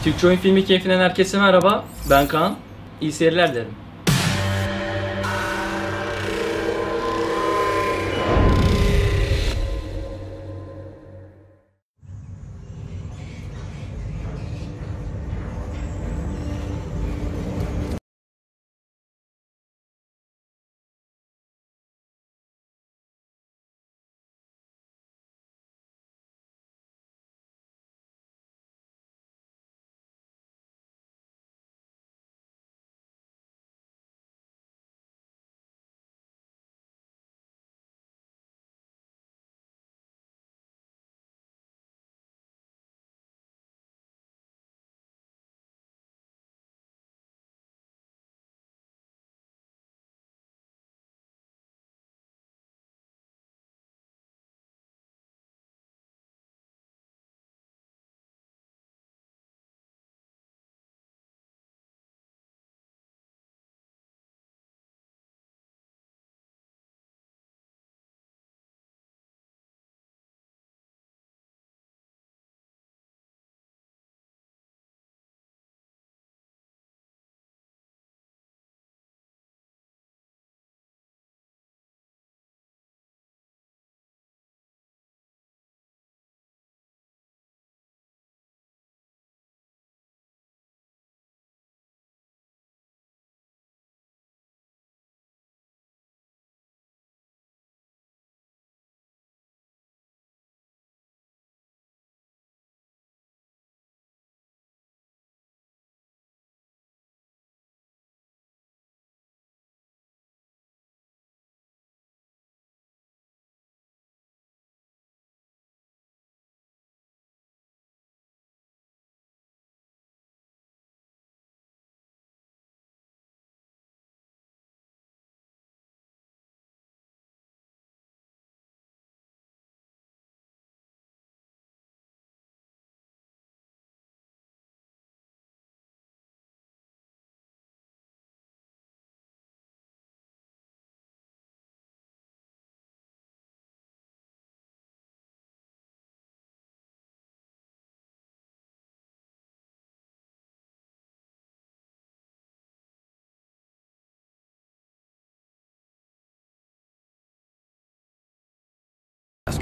Türkçe oyun filmi keyfinden herkese merhaba. Ben Kaan. İyi seyirler dilerim.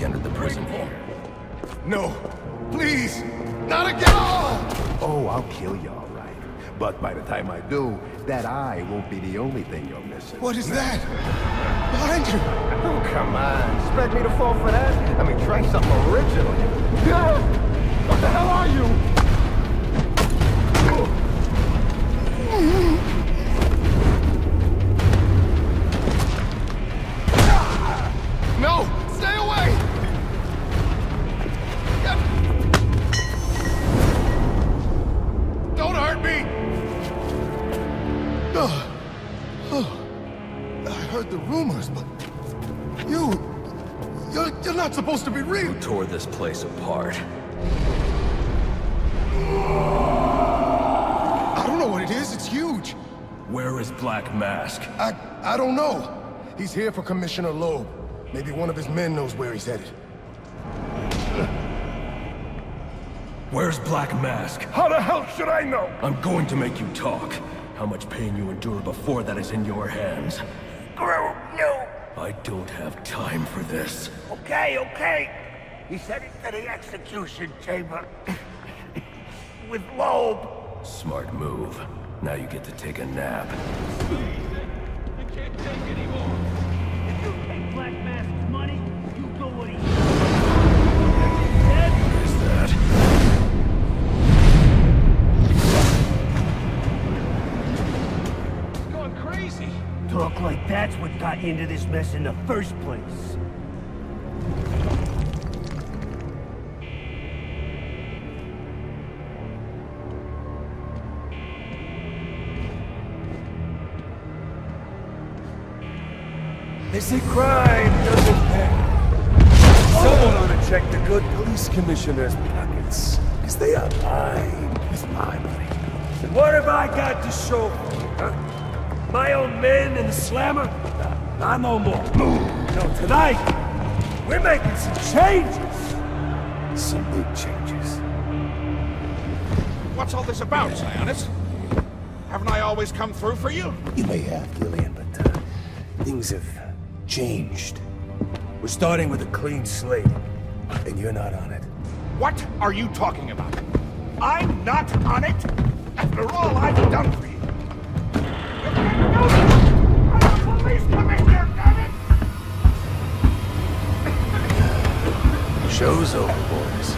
Entered the prison here. No, please, not again! Oh, I'll kill you, all right. But by the time I do, that eye won't be the only thing you're missing. What is that? Behind you! Oh, come on. Expect me to fall for that? I mean, try something original. What the hell are you? No! Stay away! Don't hurt me! I heard the rumors, but you're not supposed to be real. You tore this place apart. I don't know what it is. It's huge. Where is Black Mask? I don't know. He's here for Commissioner Loeb. Maybe one of his men knows where he's headed. Where's Black Mask? How the hell should I know? I'm going to make you talk. How much pain you endured before that is in your hands. No. I don't have time for this. Okay. He said it to the execution chamber. With Loeb. Smart move. Now you get to take a nap. I can't take anymore. If you take Black Mask's money, you do what he said. What is that? It's going crazy. Talk like that's what got you into this mess in the first place. They say crime doesn't pay. Someone ought to check the good police commissioner's pockets. Because they are mine with my money. What have I got to show for it, huh? My own men in the slammer? Not no more. No, tonight, we're making some changes. Some big changes. What's all this about, Sionis? Haven't I always come through for you? You may have, Gillian, but things have changed. We're starting with a clean slate, and you're not on it. What are you talking about? I'm not on it? After all I've done for you. You can't do this! I'm a police commissioner, damn it! Show's over, boys.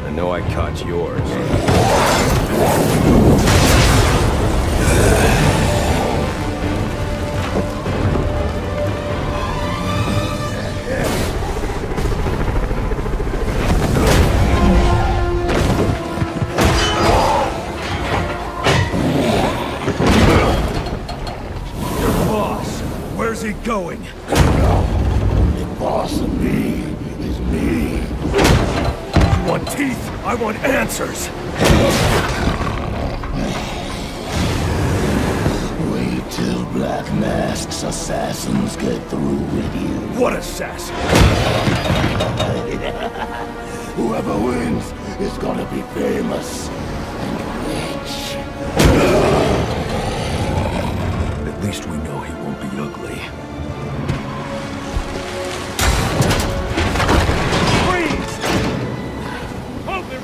I know I caught yours. Your boss, where's he going? The boss of me is me. You want teeth? I want answers. Wait till Black Mask's assassins get through with you. What assassin? Whoever wins is gonna be famous and rich. At least we know he won't be ugly.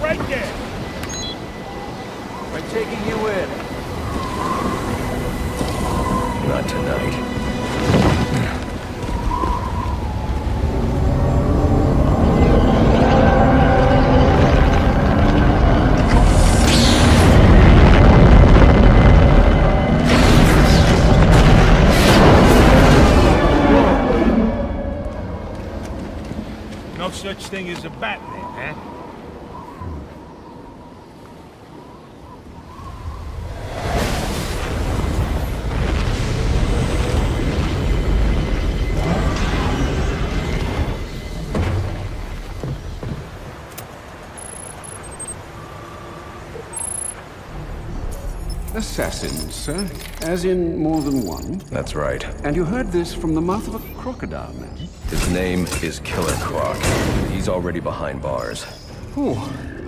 Right there! We're taking you in. Not tonight. No such thing as a Batman, huh? Assassins, sir. As in more than one. That's right. And you heard this from the mouth of a crocodile, man. His name is Killer Croc. He's already behind bars. Oh,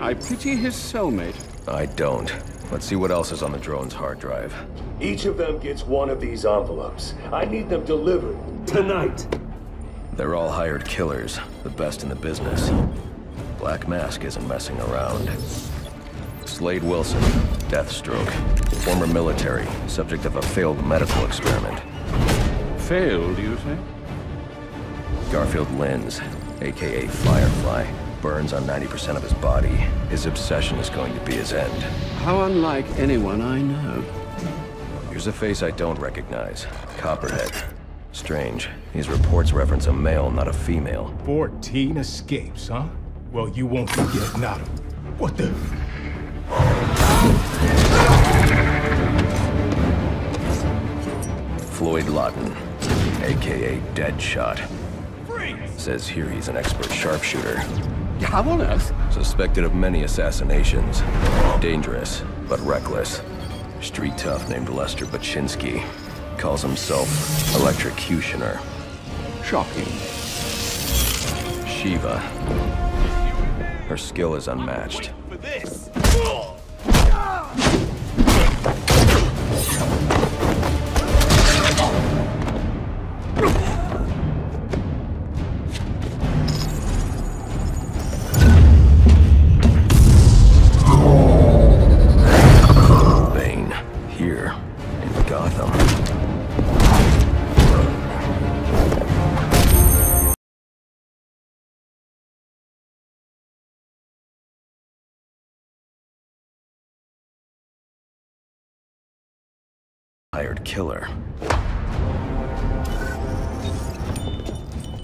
I pity his cellmate. I don't. Let's see what else is on the drone's hard drive. Each of them gets one of these envelopes. I need them delivered tonight. They're all hired killers, the best in the business. Black Mask isn't messing around. Slade Wilson, Deathstroke, former military, subject of a failed medical experiment. Failed, you say? Garfield Linz, aka Firefly, burns on 90% of his body. His obsession is going to be his end. How unlike anyone I know. Here's a face I don't recognize. Copperhead. Strange. These reports reference a male, not a female. 14 escapes, huh? Well, you won't forget Nada. What the... Floyd Lawton, aka Deadshot. Says here he's an expert sharpshooter. How on earth? Suspected of many assassinations. Dangerous, but reckless. Street tough named Lester Baczynski. Calls himself Electrocutioner. Shocking. Shiva. Her skill is unmatched. For this! Bane, here in Gotham. Hired killer.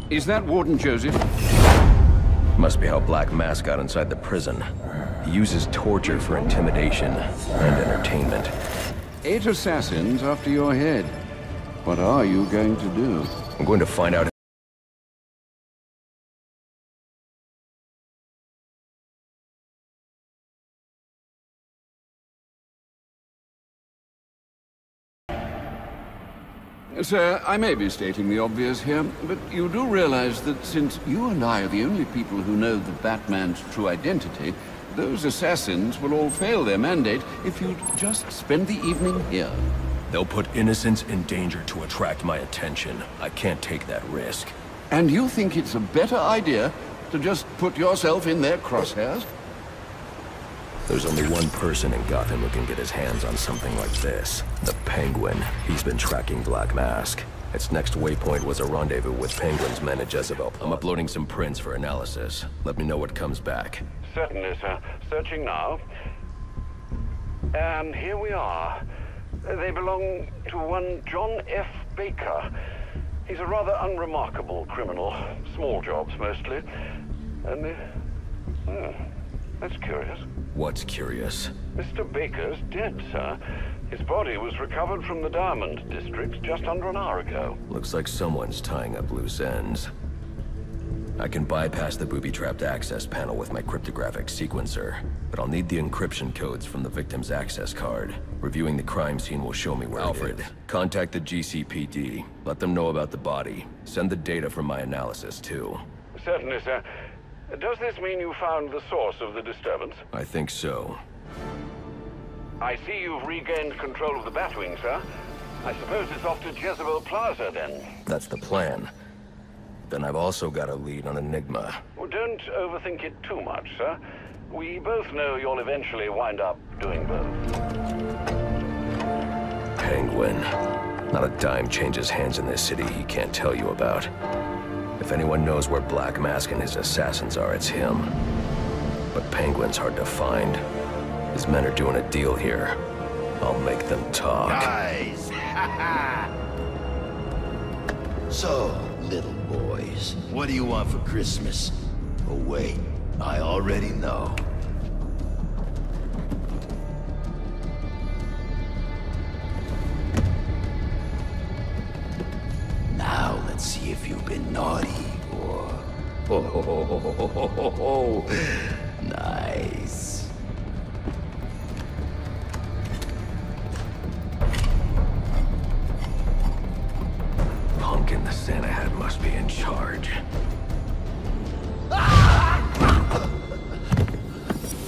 Is that Warden Joseph? Must be how Black Mask got inside the prison. He uses torture for intimidation and entertainment. 8 assassins after your head. What are you going to do? I'm going to find out. Sir, I may be stating the obvious here, but you do realize that since you and I are the only people who know the Batman's true identity, those assassins will all fail their mandate if you'd just spend the evening here. They'll put innocents in danger to attract my attention. I can't take that risk. And you think it's a better idea to just put yourself in their crosshairs? There's only one person in Gotham who can get his hands on something like this. The Penguin. He's been tracking Black Mask. Its next waypoint was a rendezvous with Penguin's men at Jezebel. I'm uploading some prints for analysis. Let me know what comes back. Certainly, sir. Searching now. And here we are. They belong to one John F. Baker. He's a rather unremarkable criminal. Small jobs, mostly. And, that's curious. What's curious? Mr. Baker's dead, sir. His body was recovered from the Diamond District just under an hour ago. Looks like someone's tying up loose ends. I can bypass the booby-trapped access panel with my cryptographic sequencer, but I'll need the encryption codes from the victim's access card. Reviewing the crime scene will show me where Alfred, contact the GCPD. Let them know about the body. Send the data from my analysis, too. Certainly, sir. Does this mean you found the source of the disturbance? I think so. I see you've regained control of the Batwing, sir. I suppose it's off to Jezebel Plaza, then. That's the plan. Then I've also got a lead on Enigma. Well, don't overthink it too much, sir. We both know you'll eventually wind up doing both. Penguin. Not a dime changes hands in this city he can't tell you about. If anyone knows where Black Mask and his assassins are, it's him. But Penguin's hard to find. His men are doing a deal here. I'll make them talk. Guys! So, little boys, what do you want for Christmas? Oh wait, I already know. Now let's see if you've been naughty or... Oh, nice. Punk in the Santa hat must be in charge.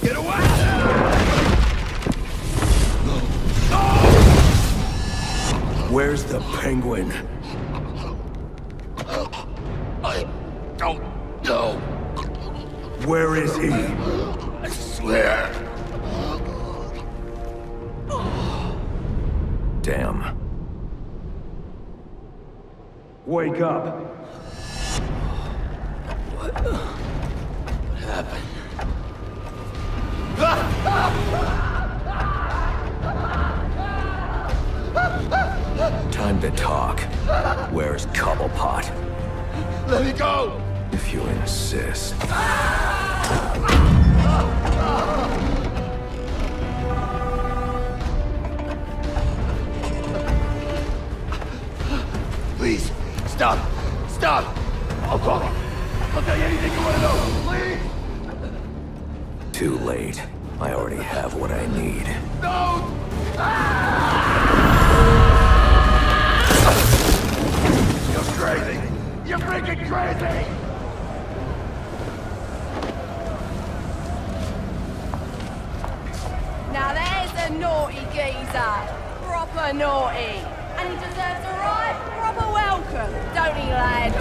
Get away! Where's the Penguin? I don't know. Where is he? I swear. Damn. Wake up. What happened? Time to talk. Where's Cobblepot? Let me go! If you insist. Please, stop! Stop! I'll talk. I'll tell you anything you want to know, please! Too late. I already have what I need. No! You're crazy! You're freaking crazy! Now there's a naughty geezer. Proper naughty. And he deserves a right proper welcome, don't he, lads?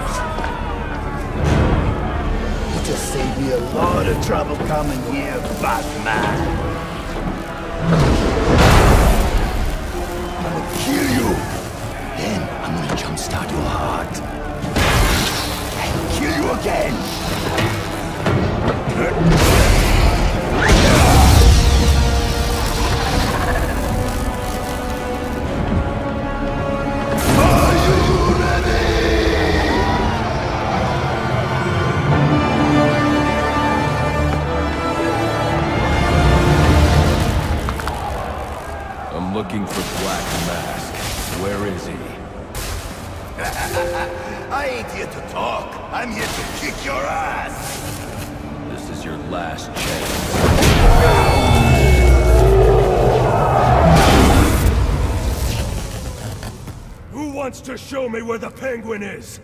You just saved me a lot of trouble coming here, Batman. I'm gonna kill you. Then I'm gonna jumpstart your heart. And kill you again. Are you ready? I ain't here to talk. I'm here to kick your ass. This is your last chance. Who wants to show me where the penguin is?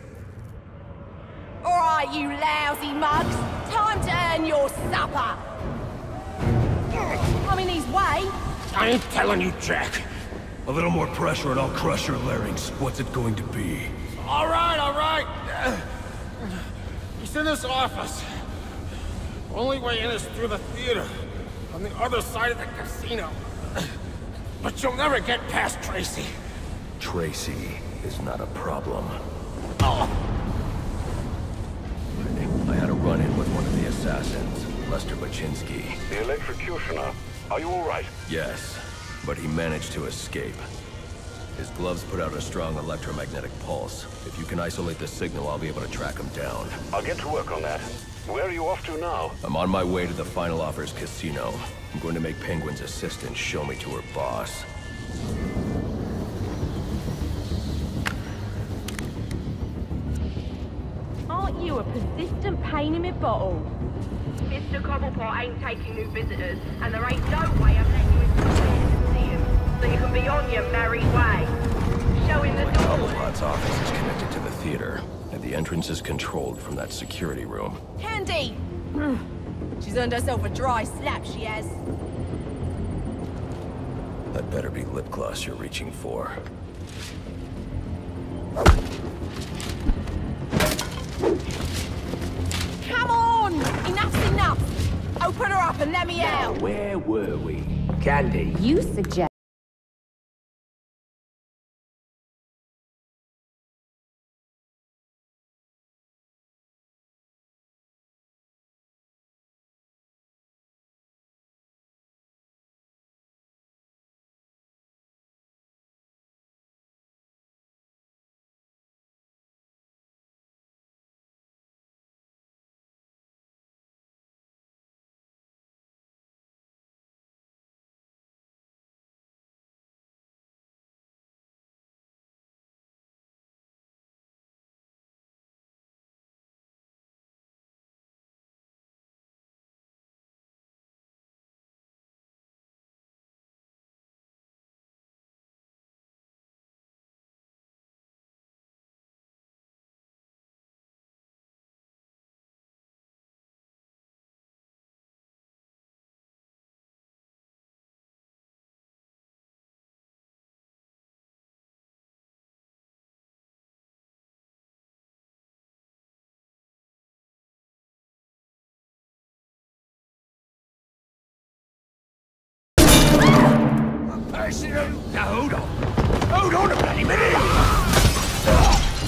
Alright, you lousy mugs. Time to earn your supper. I'm in his way. I ain't telling you, Jack. A little more pressure and I'll crush your larynx. What's it going to be? All right. He's in his office. Only way in is through the theater, on the other side of the casino. But you'll never get past Tracy. Tracy is not a problem. Oh. I had a run-in with one of the assassins, Lester Baczynski. The electrocutioner. Are you all right? Yes, but he managed to escape. His gloves put out a strong electromagnetic pulse. If you can isolate the signal, I'll be able to track him down. I'll get to work on that. Where are you off to now? I'm on my way to the Final Offers casino. I'm going to make Penguin's assistant show me to her boss. Aren't you a persistent pain in my bottle? Mr. Cobblepot ain't taking new visitors, and there ain't no way of letting you into the museum, so you can be on your merry way. Show him the door. Cobblepot's office is connected to the theater, and the entrance is controlled from that security room. Handy! She's earned herself a dry slap, she has. That better be lip gloss you're reaching for. Come on! Enough's enough! Open her up and let me out! Where were we? Candy? You suggest... Now hold on a bloody minute!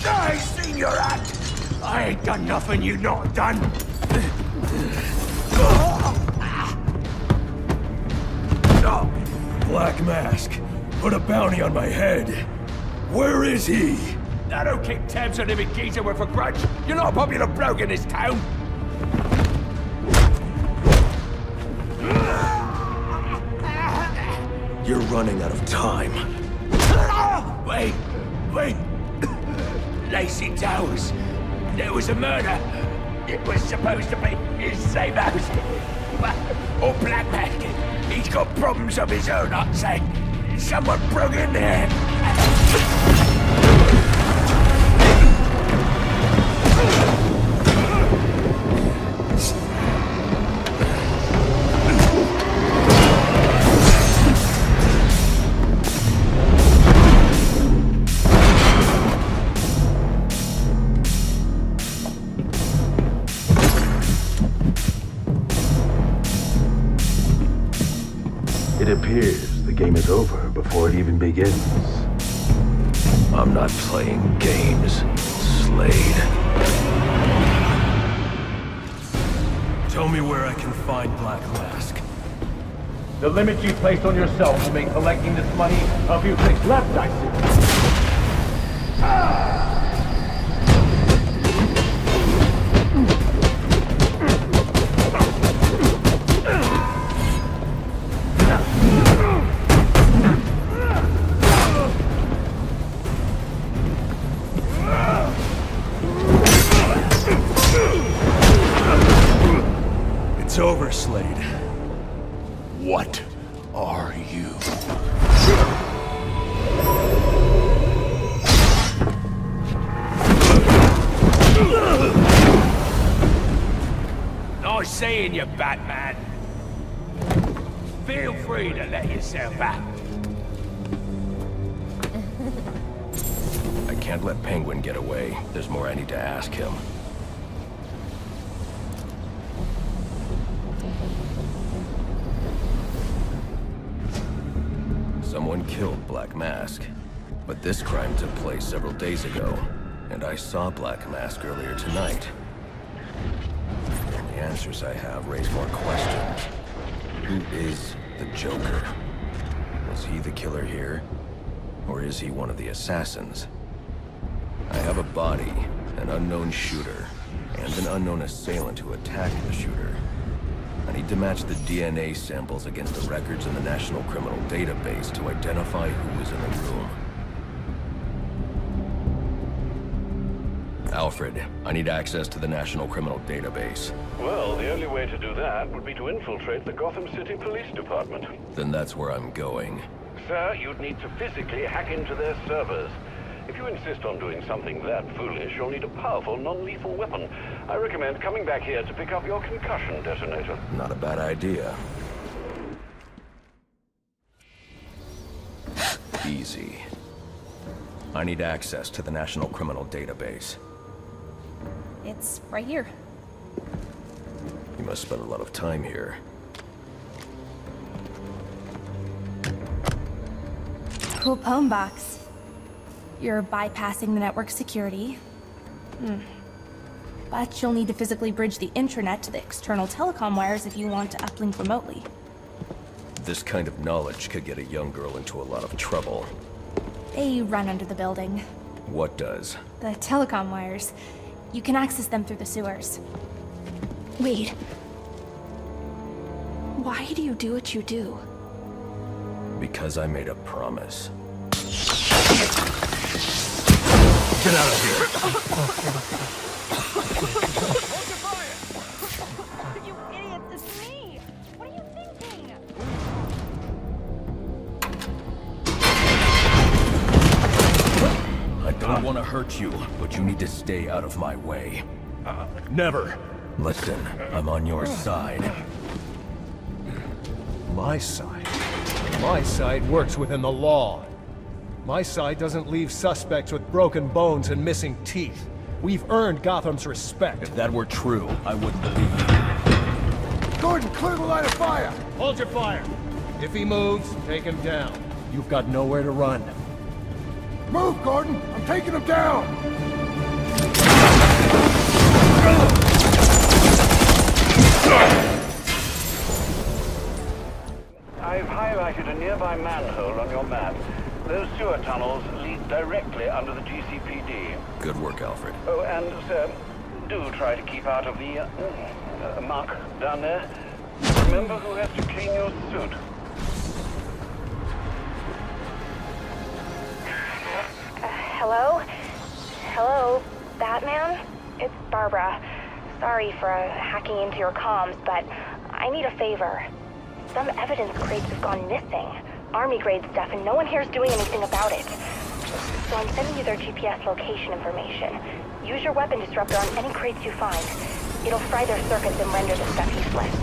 I seen your act! I ain't done nothing you not done! Black Mask, put a bounty on my head. Where is he? I don't keep tabs on every geezer with a grudge. You're not a popular bloke in this town. You're running out of time. Wait. Lacey Towers. There was a murder. It was supposed to be his safe house. Or Black Mask. He's got problems of his own, I'd say. Someone broke in there. It appears the game is over before it even begins. I'm not playing games, Slade. Tell me where I can find Black Mask. The limit you placed on yourself will make collecting this money a few clicks left, I see. over, Slade. What are you? Nice seeing you, Batman. Feel free to let yourself out. I can't let Penguin get away. There's more I need to ask him. Someone killed Black Mask, but this crime took place several days ago, and I saw Black Mask earlier tonight. And the answers I have raise more questions. Who is the Joker? Was he the killer here? Or is he one of the assassins? I have a body, an unknown shooter, and an unknown assailant who attacked the shooter. I need to match the DNA samples against the records in the National Criminal Database to identify who was in the room. Alfred, I need access to the National Criminal Database. Well, the only way to do that would be to infiltrate the Gotham City Police Department. Then that's where I'm going. Sir, you'd need to physically hack into their servers. If you insist on doing something that foolish, you'll need a powerful, non-lethal weapon. I recommend coming back here to pick up your concussion detonator. Not a bad idea. Easy. I need access to the National Criminal Database. It's right here. You must spend a lot of time here. Cool poem box. You're bypassing the network security. But you'll need to physically bridge the intranet to the external telecom wires if you want to uplink remotely. This kind of knowledge could get a young girl into a lot of trouble. They run under the building. What does? The telecom wires. You can access them through the sewers. Wait. Why do you do what you do? Because I made a promise. Get out of here! You idiots, it's me! What are you thinking? I don't want to hurt you, but you need to stay out of my way. Never. Listen, I'm on your side. My side? My side works within the law. My side doesn't leave suspects with broken bones and missing teeth. We've earned Gotham's respect. If that were true, I wouldn't believe you. Gordon, clear the line of fire! Hold your fire! If he moves, take him down. You've got nowhere to run. Move, Gordon! I'm taking him down! I've highlighted a nearby manhole on your map. Those sewer tunnels lead directly under the GCPD. Good work, Alfred. Oh, and, sir, do try to keep out of the muck down there. Remember who has to clean your suit. Hello? Hello, Batman? It's Barbara. Sorry for hacking into your comms, but I need a favor. Some evidence crates have gone missing. Army-grade stuff, and no one here is doing anything about it. So I'm sending you their GPS location information. Use your weapon disruptor on any crates you find. It'll fry their circuits and render the stuff useless.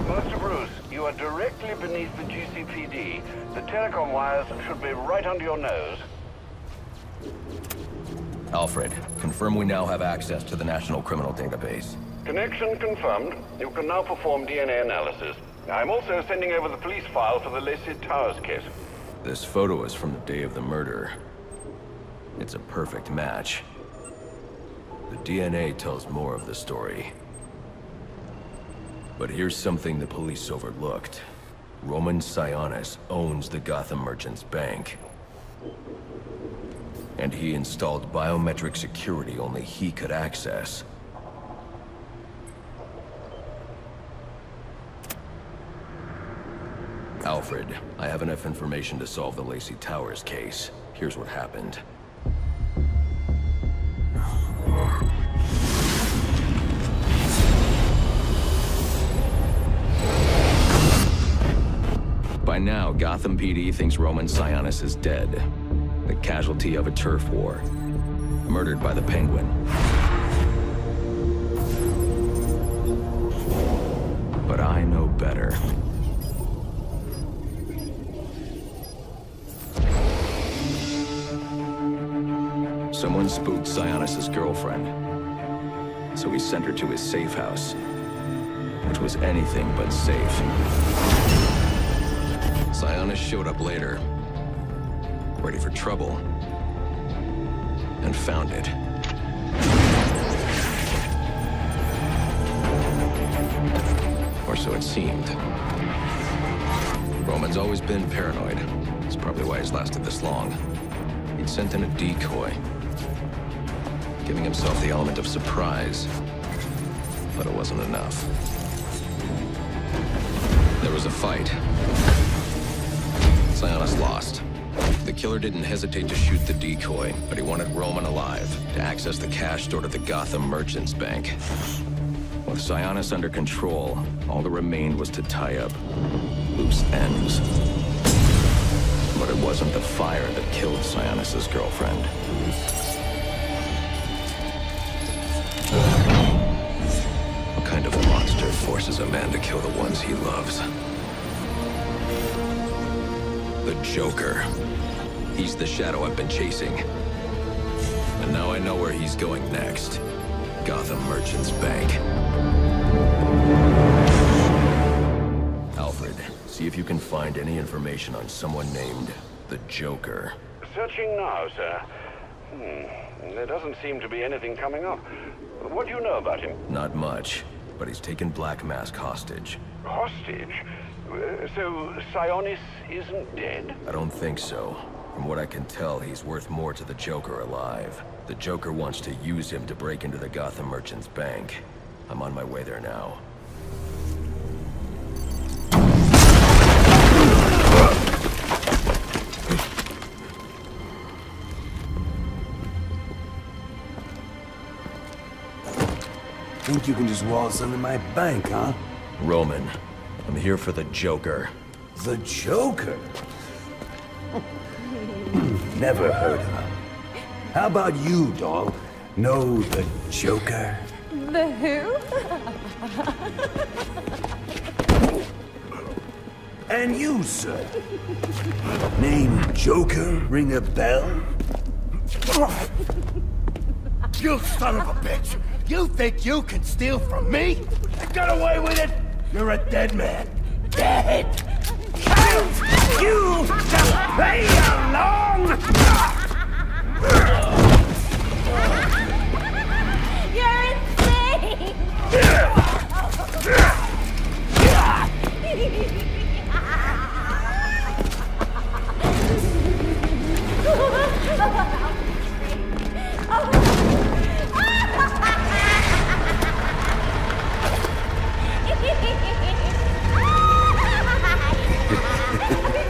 Master Bruce, you are directly beneath the GCPD. The telecom wires should be right under your nose. Alfred, confirm we now have access to the National Criminal Database. Connection confirmed. You can now perform DNA analysis. I'm also sending over the police file for the Lacey Towers case. This photo is from the day of the murder. It's a perfect match. The DNA tells more of the story. But here's something the police overlooked. Roman Sionis owns the Gotham Merchants Bank. And he installed biometric security only he could access. Alfred, I have enough information to solve the Lacey Towers case. Here's what happened. By now, Gotham PD thinks Roman Sionis is dead. The casualty of a turf war. Murdered by the Penguin. But I know better. Someone spooked Sionis' girlfriend. So he sent her to his safe house. Which was anything but safe. Sionis showed up later. Ready for trouble. And found it. Or so it seemed. Roman's always been paranoid. That's probably why he's lasted this long. He'd sent in a decoy. Giving himself the element of surprise. But it wasn't enough. There was a fight. Sionis lost. The killer didn't hesitate to shoot the decoy, but he wanted Roman alive to access the cash stored at the Gotham Merchants Bank. With Sionis under control, all that remained was to tie up loose ends. But it wasn't the fire that killed Sionis' girlfriend. What kind of monster forces a man to kill the ones he loves? The Joker. He's the shadow I've been chasing. And now I know where he's going next. Gotham Merchants Bank. Alfred, see if you can find any information on someone named the Joker. Searching now, sir. There doesn't seem to be anything coming up. What do you know about him? Not much, but he's taken Black Mask hostage. Hostage? So Sionis isn't dead? I don't think so. From what I can tell, he's worth more to the Joker alive. The Joker wants to use him to break into the Gotham Merchants Bank. I'm on my way there now. Think you can just waltz into my bank, huh? Roman, I'm here for the Joker. The Joker? Never heard of him. How about you, doll? Know the Joker? The who? And you, sir? Name Joker ring a bell? You son of a bitch! You think you can steal from me? You got away with it? You're a dead man. Dead! Can't you just play along? You're insane!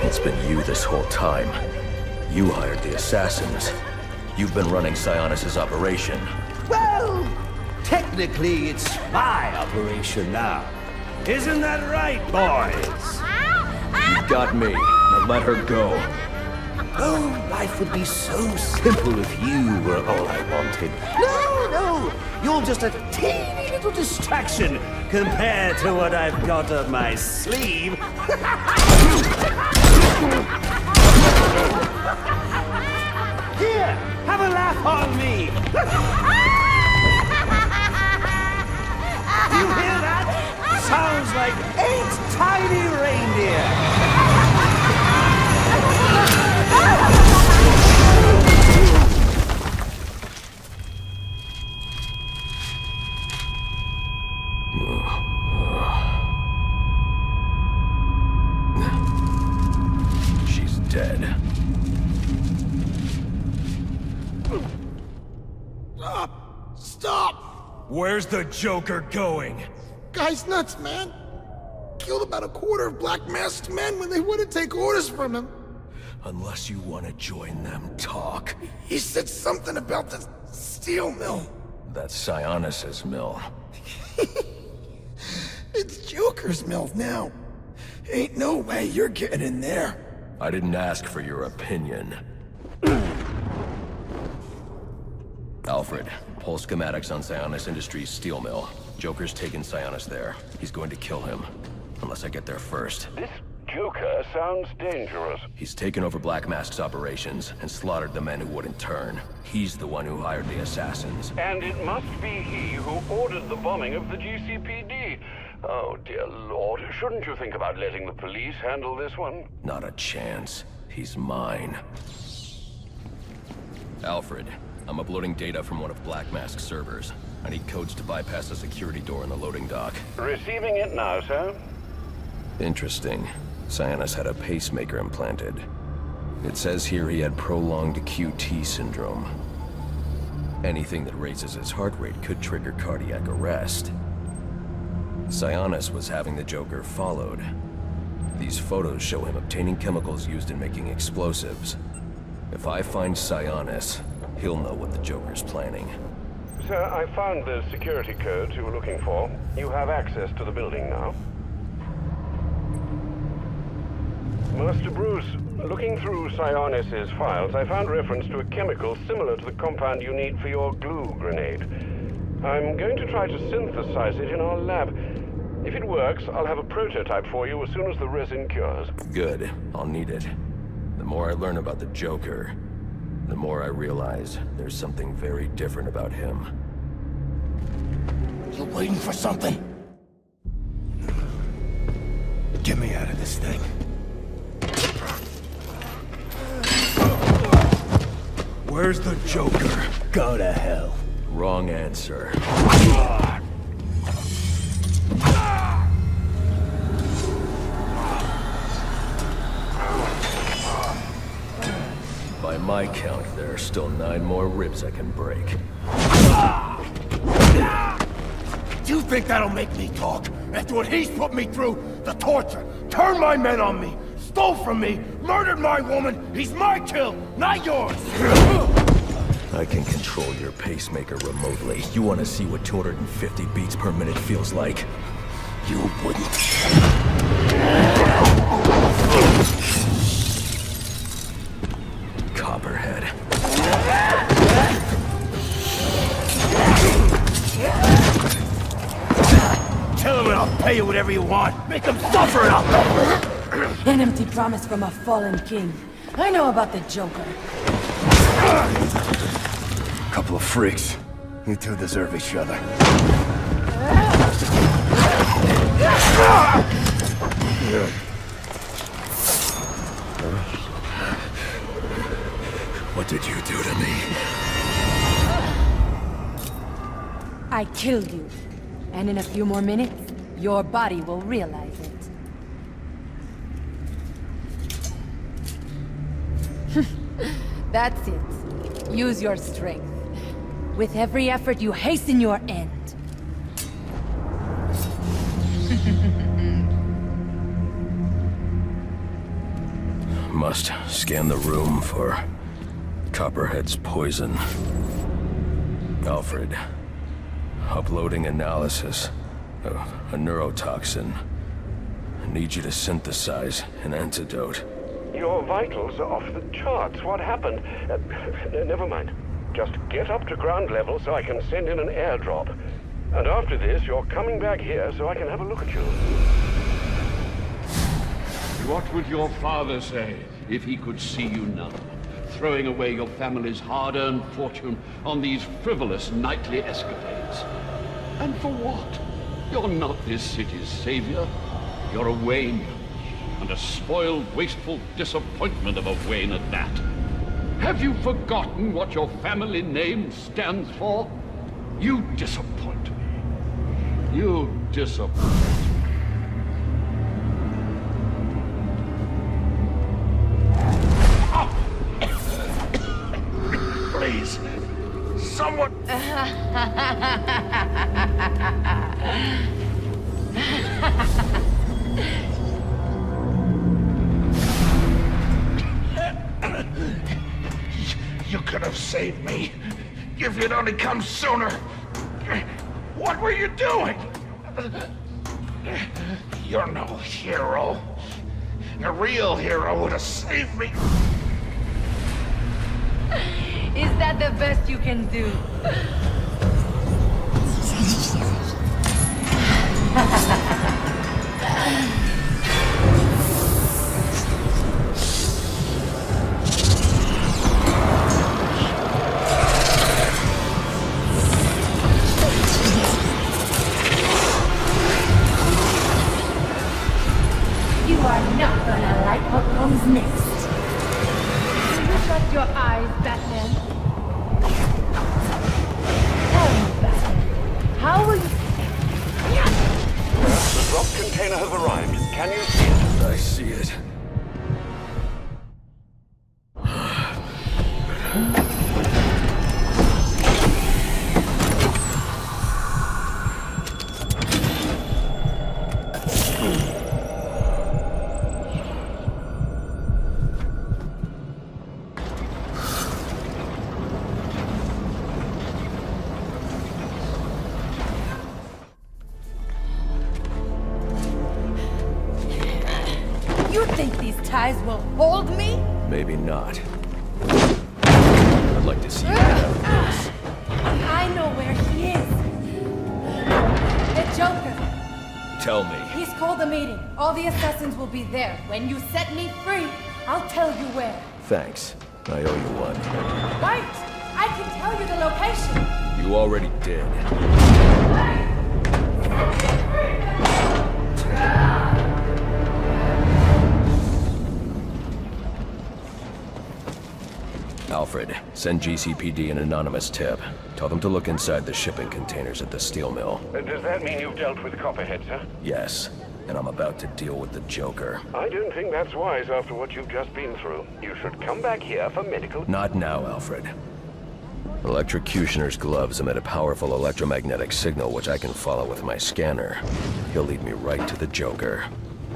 It's been you this whole time. You hired the assassins. You've been running Sionis' operation. Well, technically it's my operation now. Isn't that right, boys? You've got me. Now let her go. Oh, life would be so simple if you were all I wanted. No, you're just a teeny little distraction compared to what I've got up my sleeve. Here, have a laugh on me. Do you hear that? Sounds like 8 tiny reindeer. She's dead. Stop! Where's the Joker going? Guy's nuts, man. Killed about a quarter of Black Mask's men when they wouldn't take orders from him. Unless you want to join them, talk. He said something about the steel mill. That's Sionis' mill. It's Joker's mill now. Ain't no way you're getting in there. I didn't ask for your opinion. Alfred, pull schematics on Sionis Industries steel mill. Joker's taken Sionis there. He's going to kill him. Unless I get there first. This Joker sounds dangerous. He's taken over Black Mask's operations and slaughtered the men who wouldn't turn. He's the one who hired the assassins. And it must be he who ordered the bombing of the GCPD. Oh, dear Lord. Shouldn't you think about letting the police handle this one? Not a chance. He's mine. Alfred, I'm uploading data from one of Black Mask's servers. I need codes to bypass the security door in the loading dock. Receiving it now, sir. Interesting. Sionis had a pacemaker implanted. It says here he had prolonged QT syndrome. Anything that raises his heart rate could trigger cardiac arrest. Sionis was having the Joker followed. These photos show him obtaining chemicals used in making explosives. If I find Sionis, he'll know what the Joker's planning. Sir, I found the security codes you were looking for. You have access to the building now. Master Bruce, looking through Sionis' files, I found reference to a chemical similar to the compound you need for your glue grenade. I'm going to try to synthesize it in our lab. If it works, I'll have a prototype for you as soon as the resin cures. Good. I'll need it. The more I learn about the Joker, the more I realize there's something very different about him. You waiting for something? Get me out of this thing. Where's the Joker? Go to hell. Wrong answer. By my count, there are still 9 more ribs I can break. Do you think that'll make me talk? After what he's put me through, the torture, turned my men on me, stole from me, murdered my woman, he's my kill, not yours! I can control your pacemaker remotely. You want to see what 250 beats per minute feels like? You wouldn't. Copperhead. Tell him and I'll pay you whatever you want. Make him suffer and I'll... An empty promise from a fallen king. I know about the Joker. Couple of freaks. You two deserve each other. What did you do to me? I killed you. And in a few more minutes, your body will realize it. That's it. Use your strength. With every effort, you hasten your end. Must scan the room for Copperhead's poison. Alfred, uploading analysis of a neurotoxin. I need you to synthesize an antidote. Your vitals are off the charts. What happened? Never mind. Just get up to ground level so I can send in an airdrop. And after this, you're coming back here so I can have a look at you. What would your father say if he could see you now, throwing away your family's hard-earned fortune on these frivolous nightly escapades? And for what? You're not this city's savior. You're a Wayne. And a spoiled, wasteful disappointment of a Wayne at that. Have you forgotten what your family name stands for? You disappoint me. You disappoint me. Please, someone... You could have saved me if you'd only come sooner. What were you doing? You're no hero. A real hero would have saved me. Is that the best you can do? You are not gonna like what comes next. Will you shut your eyes, Batman? Tell me, Batman, how will you... The drop container has arrived. Can you see it? I see it. You think these ties will hold me? Maybe not. I'd like to see you get out of this. I know where he is. The Joker. Tell me. He's called a meeting. All the assassins will be there. When you set me free, I'll tell you where. Thanks. I owe you one. Wait! I can tell you the location. You already did. Alfred, send GCPD an anonymous tip. Tell them to look inside the shipping containers at the steel mill. Does that mean you've dealt with Copperhead, sir? Yes, and I'm about to deal with the Joker. I don't think that's wise after what you've just been through. You should come back here for medical... Not now, Alfred. Electrocutioner's gloves emit a powerful electromagnetic signal which I can follow with my scanner. He'll lead me right to the Joker.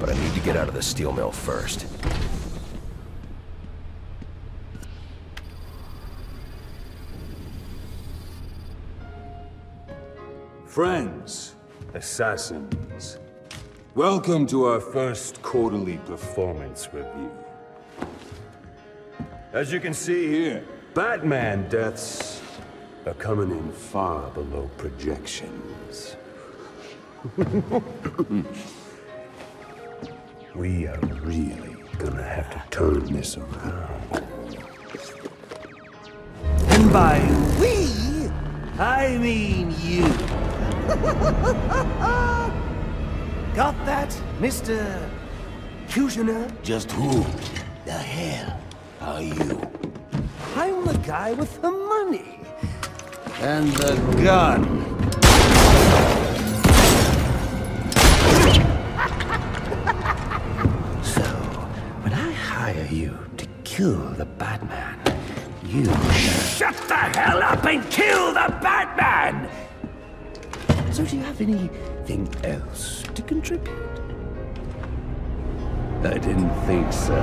But I need to get out of the steel mill first. Friends, assassins, welcome to our first quarterly performance review. As you can see here, Batman deaths are coming in far below projections. We are really gonna have to turn this around. And by we, I mean you. Got that, Mr. Kushner? Just who the hell are you? I'm the guy with the money. And the gun. So, when I hire you to kill the Batman, you... Shut the hell up and kill the Batman! So do you have anything else to contribute? I didn't think so.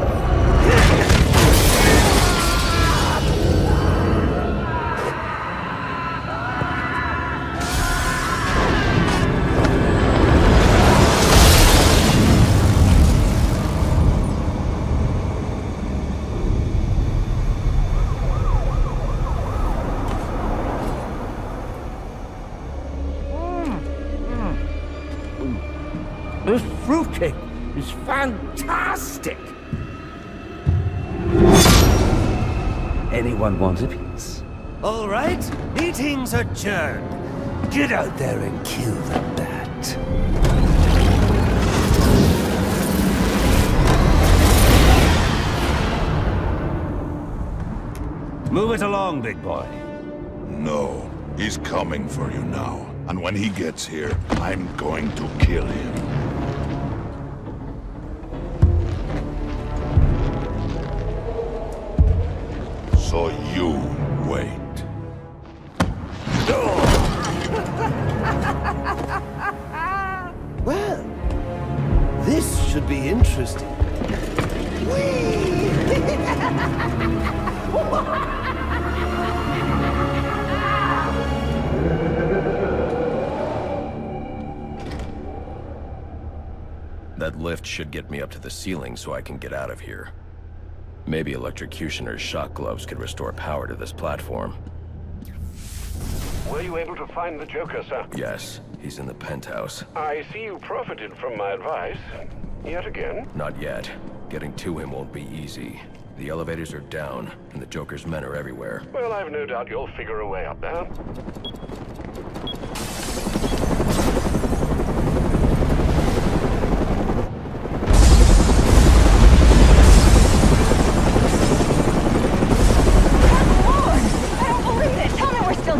This fruitcake is fantastic! Anyone want a piece? All right, meeting's adjourned. Get out there and kill the bat. Move it along, big boy. No, he's coming for you now. And when he gets here, I'm going to kill him. So you wait. Well, this should be interesting. That lift should get me up to the ceiling so I can get out of here. Maybe electrocution or shock gloves could restore power to this platform. Were you able to find the Joker, sir? Yes, he's in the penthouse. I see you profited from my advice. Yet again? Not yet. Getting to him won't be easy. The elevators are down, and the Joker's men are everywhere. Well, I've no doubt you'll figure a way up there.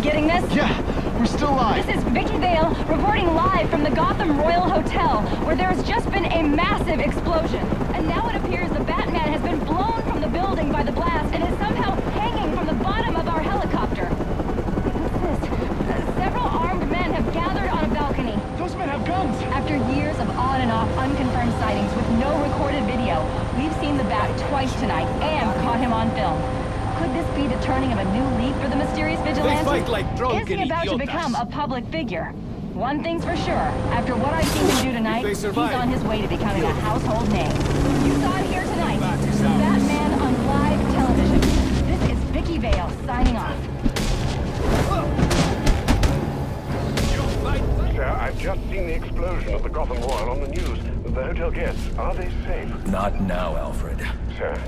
Getting this? Yeah, we're still live. This is Vicky Vale reporting live from the Gotham Royal Hotel, where there has just been a massive explosion. And now it appears the Batman has been blown from the building by the blast and is somehow hanging from the bottom of our helicopter. What's this? Several armed men have gathered on a balcony. Those men have guns! After years of on and off unconfirmed sightings with no recorded video, we've seen the Bat twice tonight and caught him on film. Could this be the turning of a new leaf for the mysterious vigilante? They fight like drunken Is he about to idiotas. become a public figure? One thing's for sure, after what I've seen him do tonight, he's on his way to becoming a household name. You saw it here tonight. Batman on live television. This is Vicky Vale signing off. Sir, I've just seen the explosion of the Gotham Royal on the news. The hotel guests, are they safe? Not now, Alfred. Sir,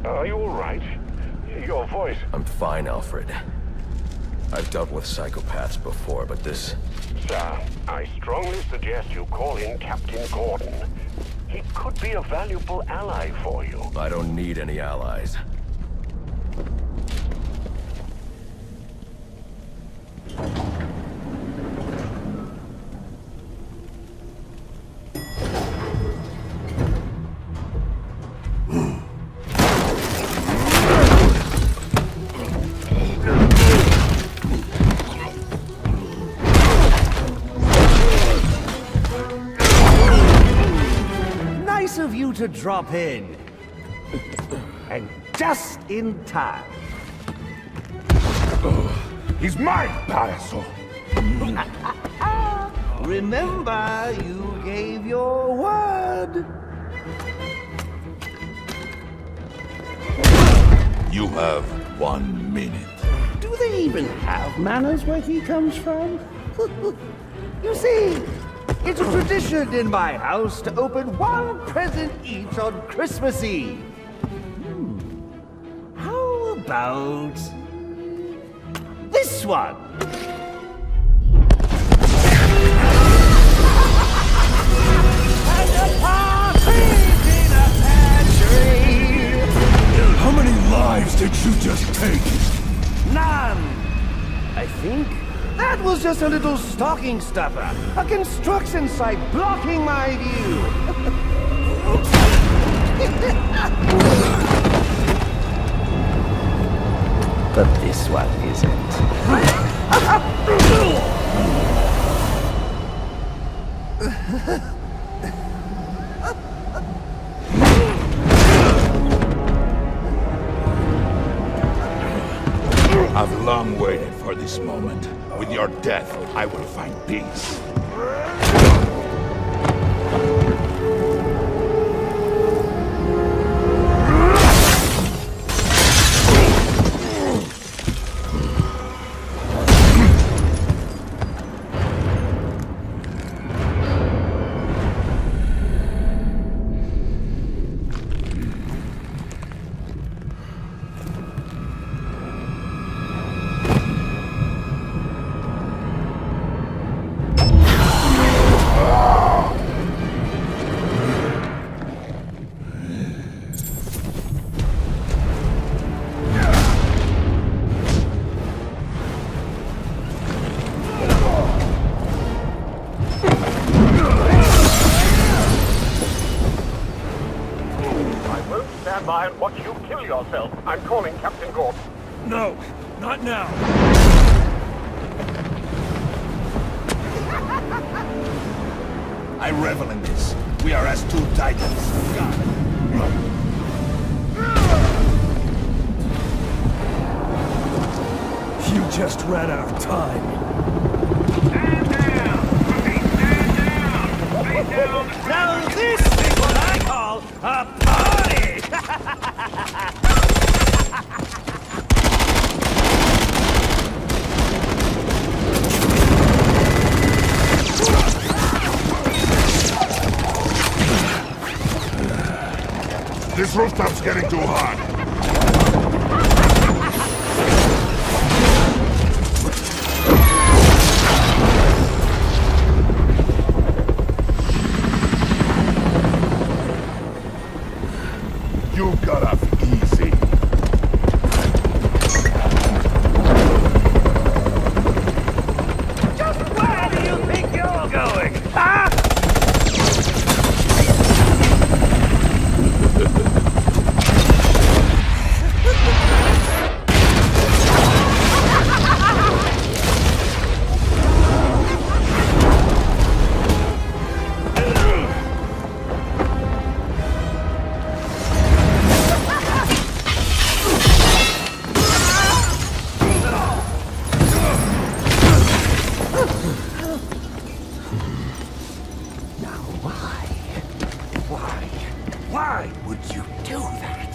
are you all right? Your voice... I'm fine, Alfred. I've dealt with psychopaths before, but this... Sir, I strongly suggest you call in Captain Gordon. He could be a valuable ally for you. I don't need any allies. Of you to drop in. And just in time. He's mine, Payaso! Remember, you gave your word. You have 1 minute. Do they even have manners where he comes from? You see, it's a tradition in my house to open one present each on Christmas Eve. How about this one? And the party's in a pantry. How many lives did you just take? None. I think that was just a little stocking stuffer. A construction site blocking my view. But this one isn't. I've long waited for this moment. With your death, I will find peace. And watch you kill yourself. I'm calling Captain Gordon. No, not now. I revel in this. We are as two titans. You just ran out of time. Stand down! Stand down! Now this is what I call a party! This rooftop's getting too hot. You got off easy. Just where do you think you're going, huh? Why would you do that?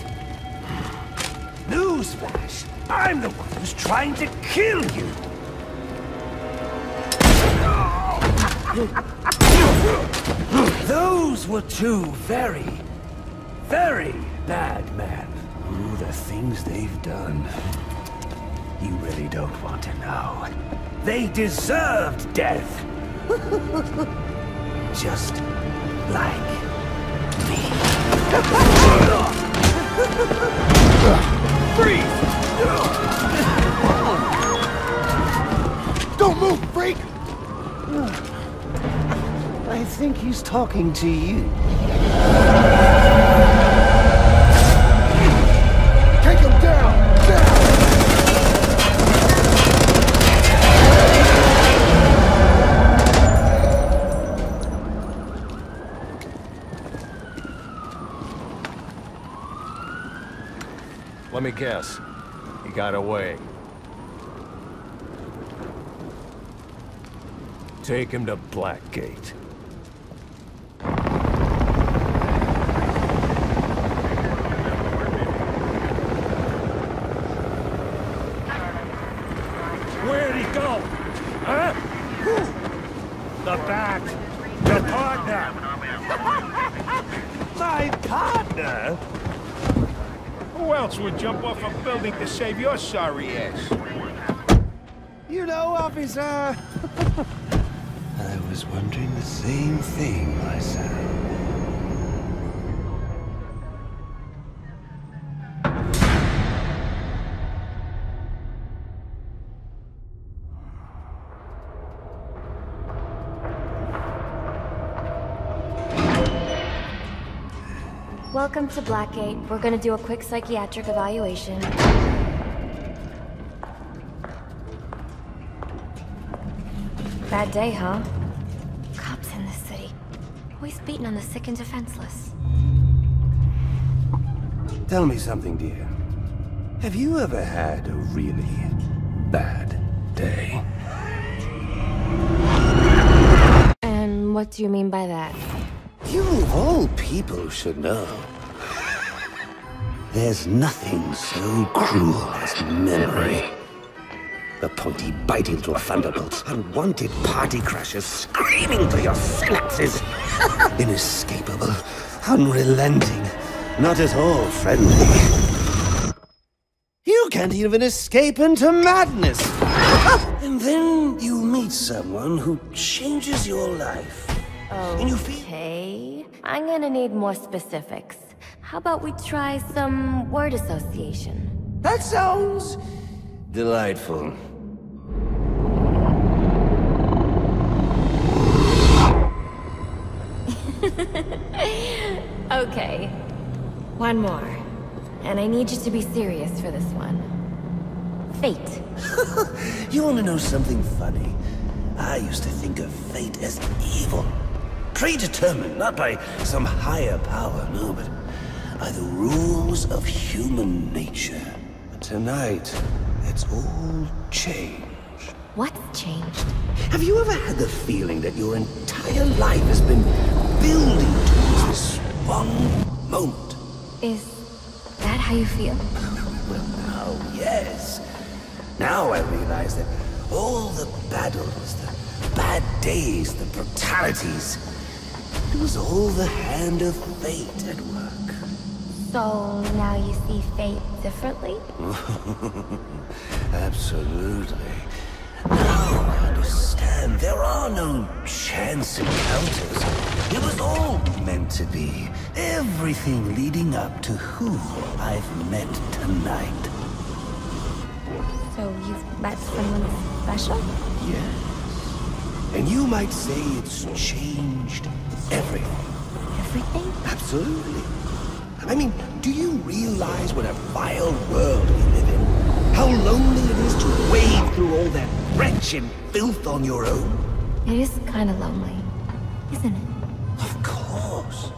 Newsflash! I'm the one who's trying to kill you! Those were two very, very bad men. Ooh, the things they've done. You really don't want to know. They deserved death. Just like me. Freeze! Don't move, freak! I think he's talking to you. Take him down! Let me guess. He got away. Take him to Blackgate. Where'd he go? Huh? The Bat. Your partner. My partner? Who else would jump off a building to save your sorry ass? You know, officer. I was wondering the same thing myself. Welcome to Blackgate. We're gonna do a quick psychiatric evaluation. Bad day, huh? Cops in this city. Always beating on the sick and defenseless. Tell me something, dear. Have you ever had a really bad day? And what do you mean by that? You of all people should know. There's nothing so cruel as memory. The pointy, bitey little thunderbolts, unwanted party crashers screaming through your synapses. Inescapable, unrelenting, not at all friendly. You can't even escape into madness. And then you meet someone who changes your life. Okay, I'm gonna need more specifics. How about we try some word association? That sounds delightful. Okay, one more. And I need you to be serious for this one. Fate. You want to know something funny? I used to think of fate as evil. Predetermined, not by some higher power, no, but by the rules of human nature. But tonight, it's all changed. What's changed? Have you ever had the feeling that your entire life has been building towards this one moment. Is that how you feel? Well, now, yes. Now I realize that all the battles, the bad days, the brutalities, it was all the hand of fate at work. So now you see fate differently? Absolutely. Now I understand there are no chance encounters. It was all meant to be. Everything leading up to who I've met tonight. So you've met someone special? Yes. And you might say it's changed everything. Everything? Absolutely. I mean, do you realize what a vile world we live in? How lonely it is to wade through all that wretched filth on your own? It is kind of lonely, isn't it? Of course.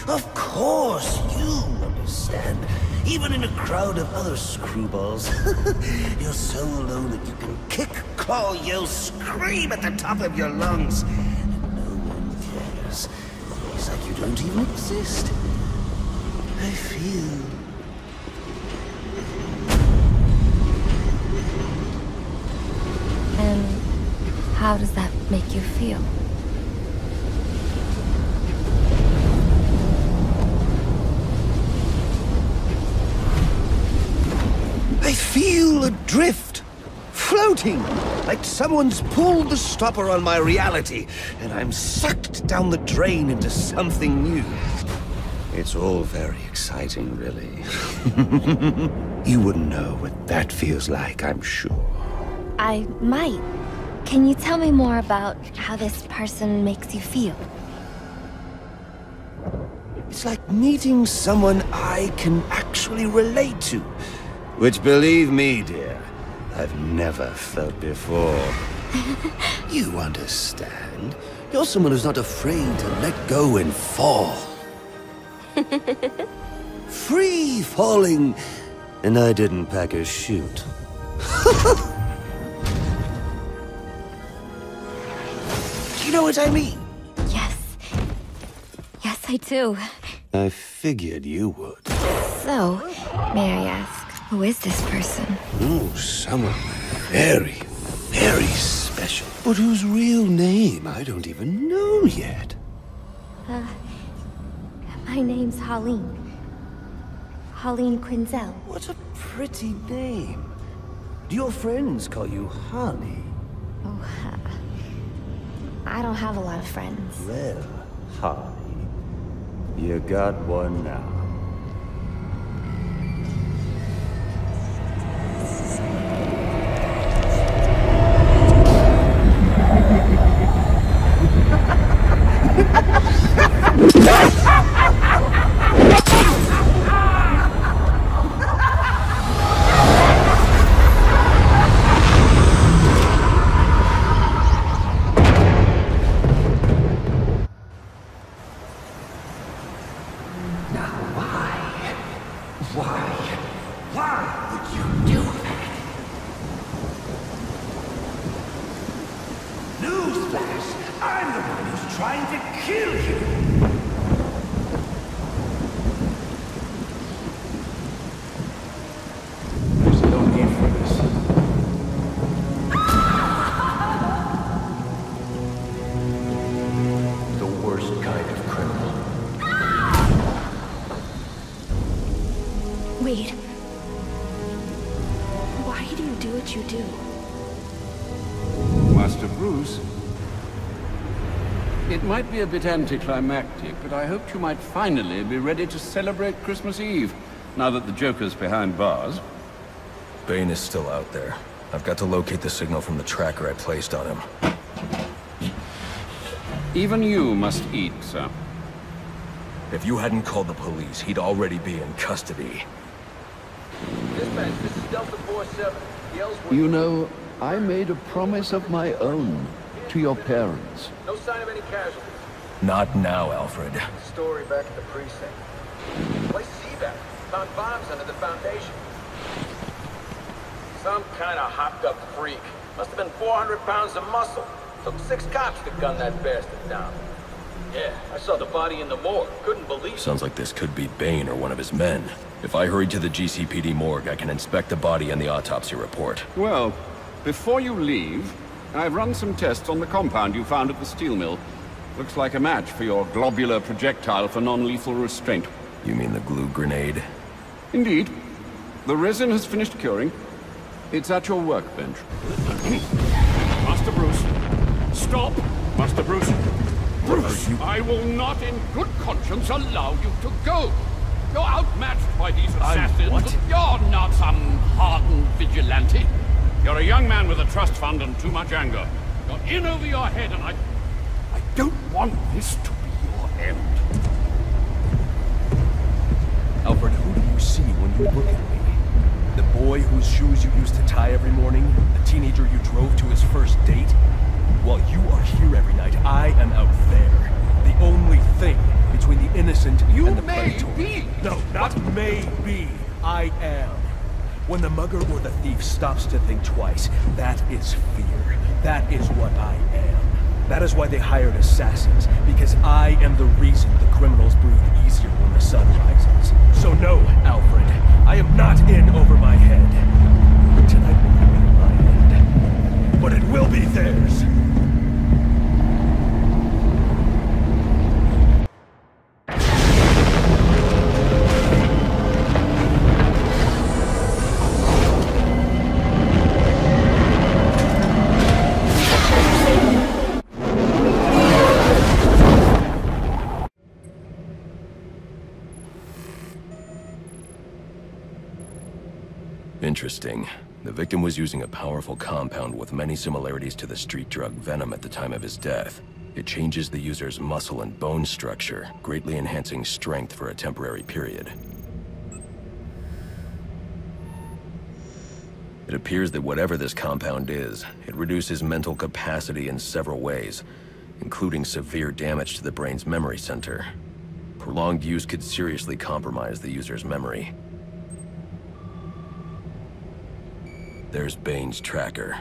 Of course, you understand. Even in a crowd of other screwballs, you're so alone that you can kick, claw, yell, scream at the top of your lungs. And no one cares. It's like you don't even exist. I feel... And how does that make you feel? I feel adrift, floating, like someone's pulled the stopper on my reality, and I'm sucked down the drain into something new. It's all very exciting, really. You wouldn't know what that feels like, I'm sure. I might. Can you tell me more about how this person makes you feel? It's like meeting someone I can actually relate to. Which, believe me, dear, I've never felt before. You understand. You're someone who's not afraid to let go and fall. Free falling, and I didn't pack a chute. Do you know what I mean? Yes. Yes, I do. I figured you would. So, may I ask, who is this person? Oh, someone very, very special. But whose real name I don't even know yet. My name's Holleen. Holleen Quinzel. What a pretty name. Do your friends call you Holly? Oh, I don't have a lot of friends. Well, Holly, you got one now. Wait. Why do you do what you do? Master Bruce, it might be a bit anticlimactic, but I hoped you might finally be ready to celebrate Christmas Eve, now that the Joker's behind bars. Bane is still out there. I've got to locate the signal from the tracker I placed on him. Even you must eat, sir. If you hadn't called the police, he'd already be in custody. Dispatch, this is Delta 47. You know, I made a promise of my own to your parents. No sign of any casualties. Not now, Alfred. Story back at the precinct. Place Seaback. Found bombs under the foundation. Some kind of hopped-up freak. Must have been 400 pounds of muscle. Took 6 cops to gun that bastard down. Yeah, I saw the body in the morgue. Couldn't believe it. Sounds like this could be Bane or one of his men. If I hurry to the GCPD morgue, I can inspect the body and the autopsy report. Well, before you leave, I've run some tests on the compound you found at the steel mill. Looks like a match for your globular projectile for non-lethal restraint. You mean the glue grenade? Indeed. The resin has finished curing. It's at your workbench. Master Bruce, stop! Master Bruce! Bruce, I will not in good conscience allow you to go. You're outmatched by these assassins. What? You're not some hardened vigilante. You're a young man with a trust fund and too much anger. You're in over your head, and I don't want this to be your end. Alfred, who do you see when you look at me? The boy whose shoes you used to tie every morning? The teenager you drove to his first date? While you are here every night, I am out there. The only thing between the innocent and the predator. Be. No, not maybe. I am. When the mugger or the thief stops to think twice, that is fear. That is what I am. That is why they hired assassins, because I am the reason the criminals breathe easier when the sun rises. So no, Alfred, I am not in over my head. Tonight will not be my end, but it will be theirs. Interesting. The victim was using a powerful compound with many similarities to the street drug Venom at the time of his death. It changes the user's muscle and bone structure, greatly enhancing strength for a temporary period. It appears that whatever this compound is, it reduces mental capacity in several ways, including severe damage to the brain's memory center. Prolonged use could seriously compromise the user's memory. There's Bane's tracker.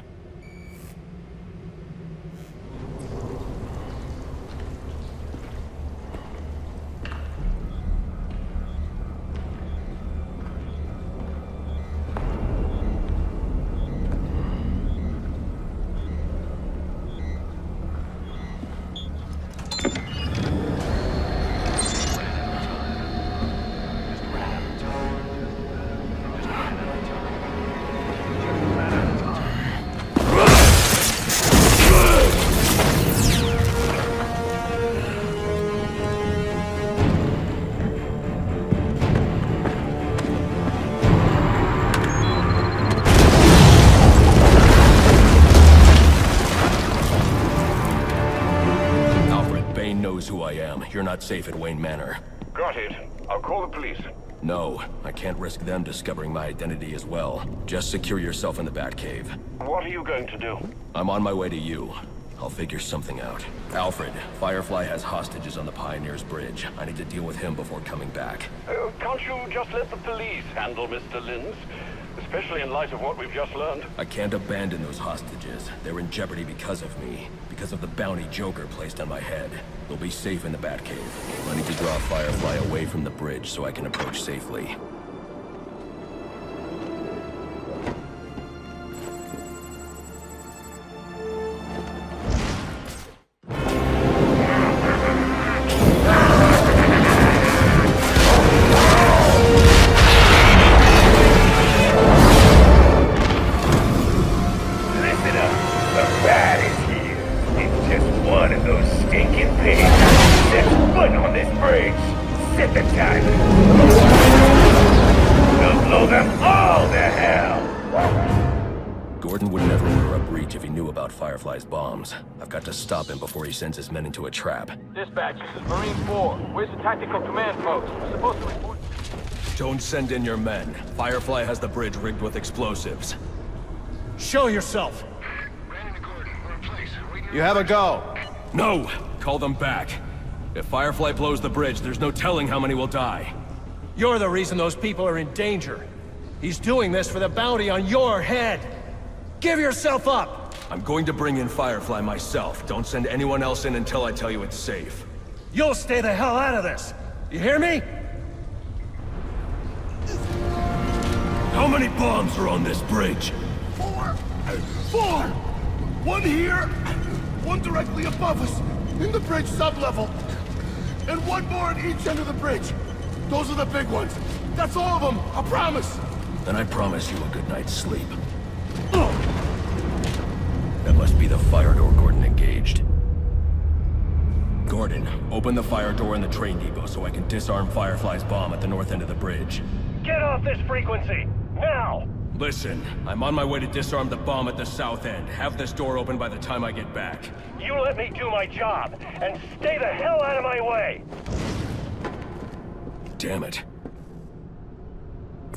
You're not safe at Wayne Manor. Got it. I'll call the police. No, I can't risk them discovering my identity as well. Just secure yourself in the Batcave. What are you going to do? I'm on my way to you. I'll figure something out. Alfred, Firefly has hostages on the Pioneers Bridge. I need to deal with him before coming back. Can't you just let the police handle Mr. Linz? Especially in light of what we've just learned. I can't abandon those hostages. They're in jeopardy because of me. Because of the bounty Joker placed on my head. They'll be safe in the Batcave. I need to draw Firefly away from the bridge so I can approach safely. Firefly's bombs. I've got to stop him before he sends his men into a trap. Dispatch, this is Marine 4. Where's the tactical command post? We're supposed to report. Don't send in your men. Firefly has the bridge rigged with explosives. Show yourself! You have a go. No! Call them back. If Firefly blows the bridge, there's no telling how many will die. You're the reason those people are in danger. He's doing this for the bounty on your head. Give yourself up! I'm going to bring in Firefly myself. Don't send anyone else in until I tell you it's safe. You'll stay the hell out of this! You hear me? How many bombs are on this bridge? 4! 4! One here, one directly above us, in the bridge sublevel, and one more at each end of the bridge. Those are the big ones. That's all of them, I promise. Then I promise you a good night's sleep. That must be the fire door Gordon engaged. Gordon, open the fire door in the train depot so I can disarm Firefly's bomb at the north end of the bridge. Get off this frequency! Now! Listen, I'm on my way to disarm the bomb at the south end. Have this door open by the time I get back. You let me do my job, and stay the hell out of my way! Damn it.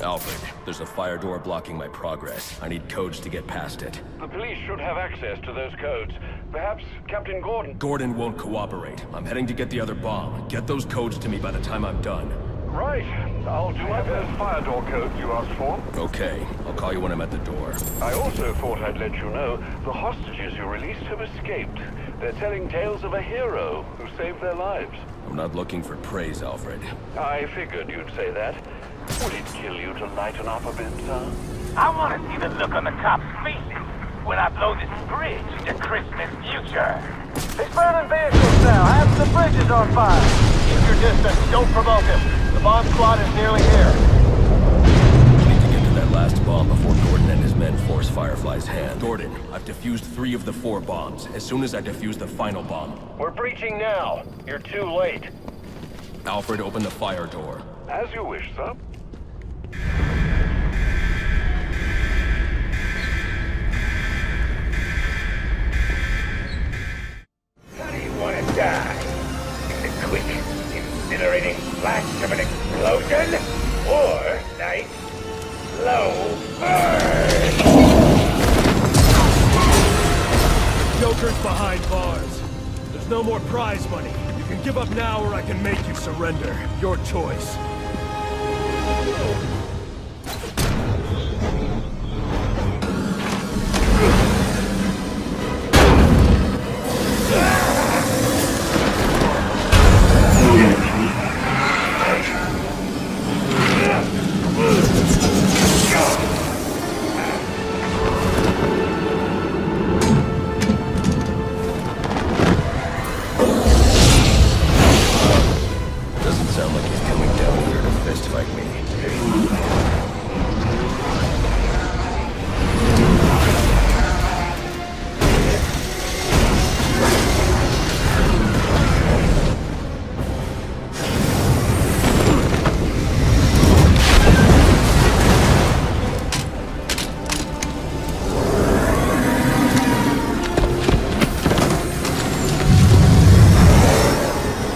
Alfred, there's a fire door blocking my progress. I need codes to get past it. The police should have access to those codes. Perhaps Captain Gordon... Gordon won't cooperate. I'm heading to get the other bomb. Get those codes to me by the time I'm done. Right. I'll do my best. Those fire door codes you asked for? Okay. I'll call you when I'm at the door. I also thought I'd let you know the hostages you released have escaped. They're telling tales of a hero who saved their lives. I'm not looking for praise, Alfred. I figured you'd say that. Would it kill you to lighten up a bit, sir? I want to see the look on the cops' faces when I blow this bridge into Christmas future. He's burning vehicles now. Half the bridge is on fire. Keep your distance. Don't provoke him. The bomb squad is nearly here. I need to get to that last bomb before Gordon and his men force Firefly's hand. Gordon, I've defused 3 of the 4 bombs. As soon as I defuse the final bomb. We're breaching now. You're too late. Alfred, open the fire door. As you wish, sir. How do you want to die? In a quick, incinerating flash of an explosion? Or nice, slow burn? Joker's behind bars. There's no more prize money. You can give up now or I can make you surrender. Your choice. Doesn't sound like he's coming down here to fist fight me.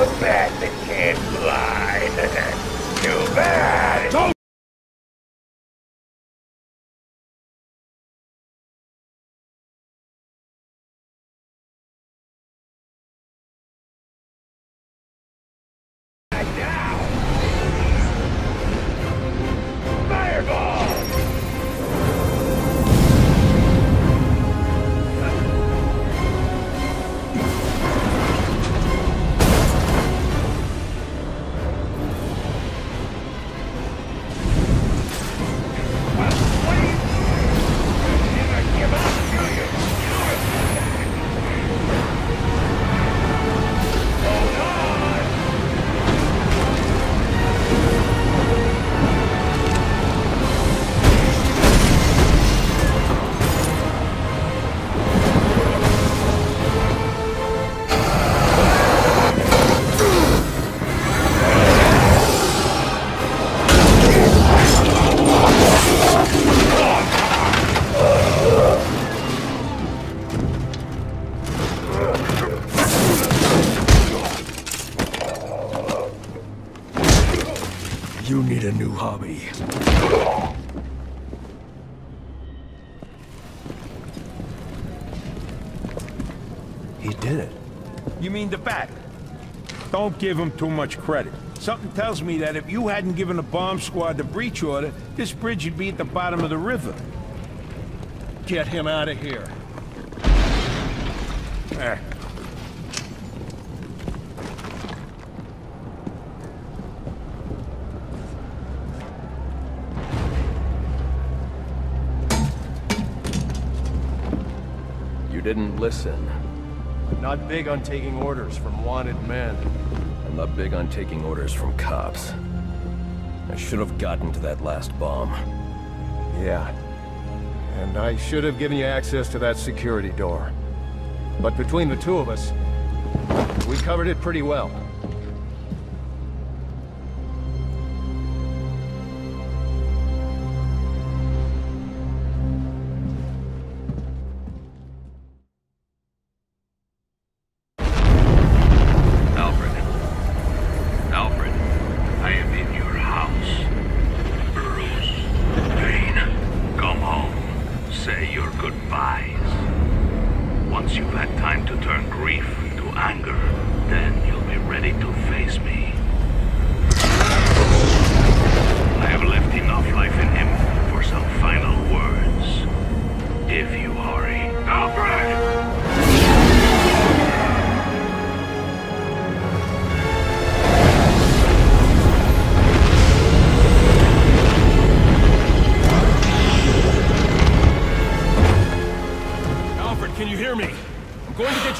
A bat that can't fly. Too bad. Don't! Fireball! You need a new hobby. He did it. You mean the bat? Don't give him too much credit. Something tells me that if you hadn't given the bomb squad the breach order, this bridge would be at the bottom of the river. Get him out of here. didn't listen. I'm not big on taking orders from wanted men. I'm not big on taking orders from cops. I should have gotten to that last bomb. Yeah. And I should have given you access to that security door. But between the two of us, we covered it pretty well.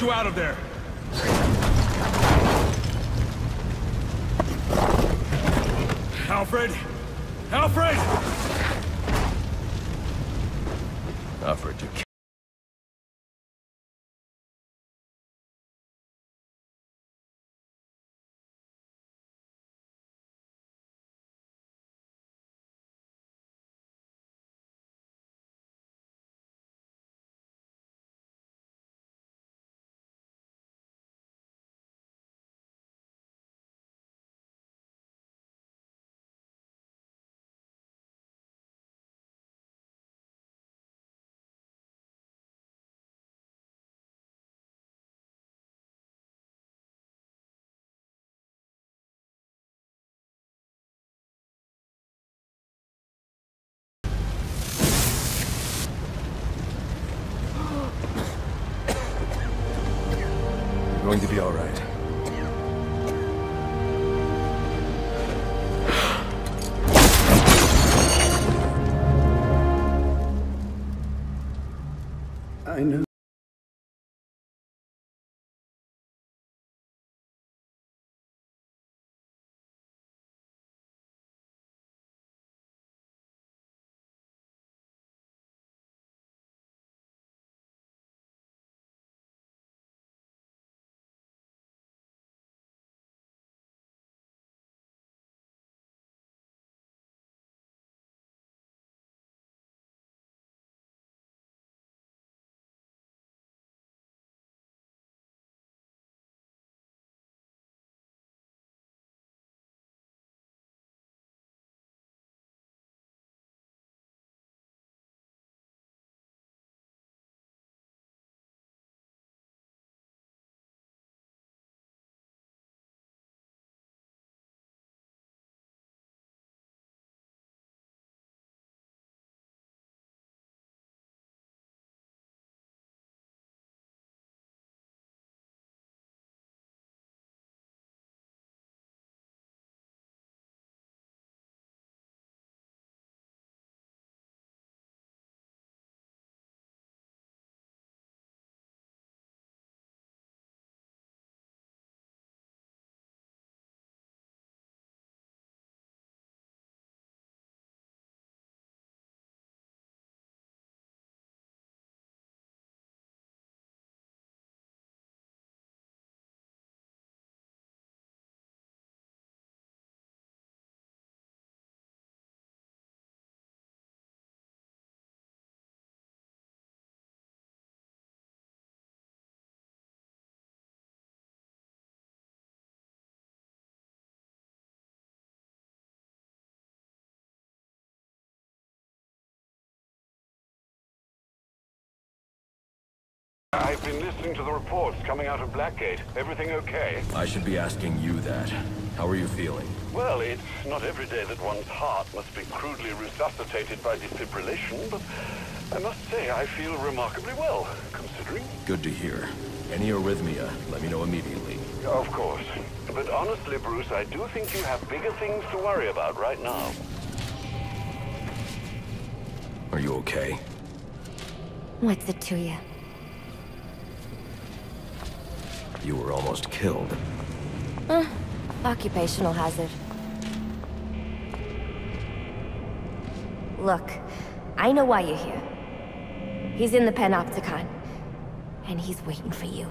Out of there. Alfred! Alfred! Alfred, you can't. Going to be all right. I know. I've been listening to the reports coming out of Blackgate. Everything okay? I should be asking you that. How are you feeling? Well, it's not every day that one's heart must be crudely resuscitated by defibrillation, but I must say I feel remarkably well, considering. Good to hear. Any arrhythmia, let me know immediately. Of course. But honestly, Bruce, I do think you have bigger things to worry about right now. Are you okay? What's it to you? You were almost killed. Occupational hazard. Look, I know why you're here. He's in the Panopticon, and he's waiting for you.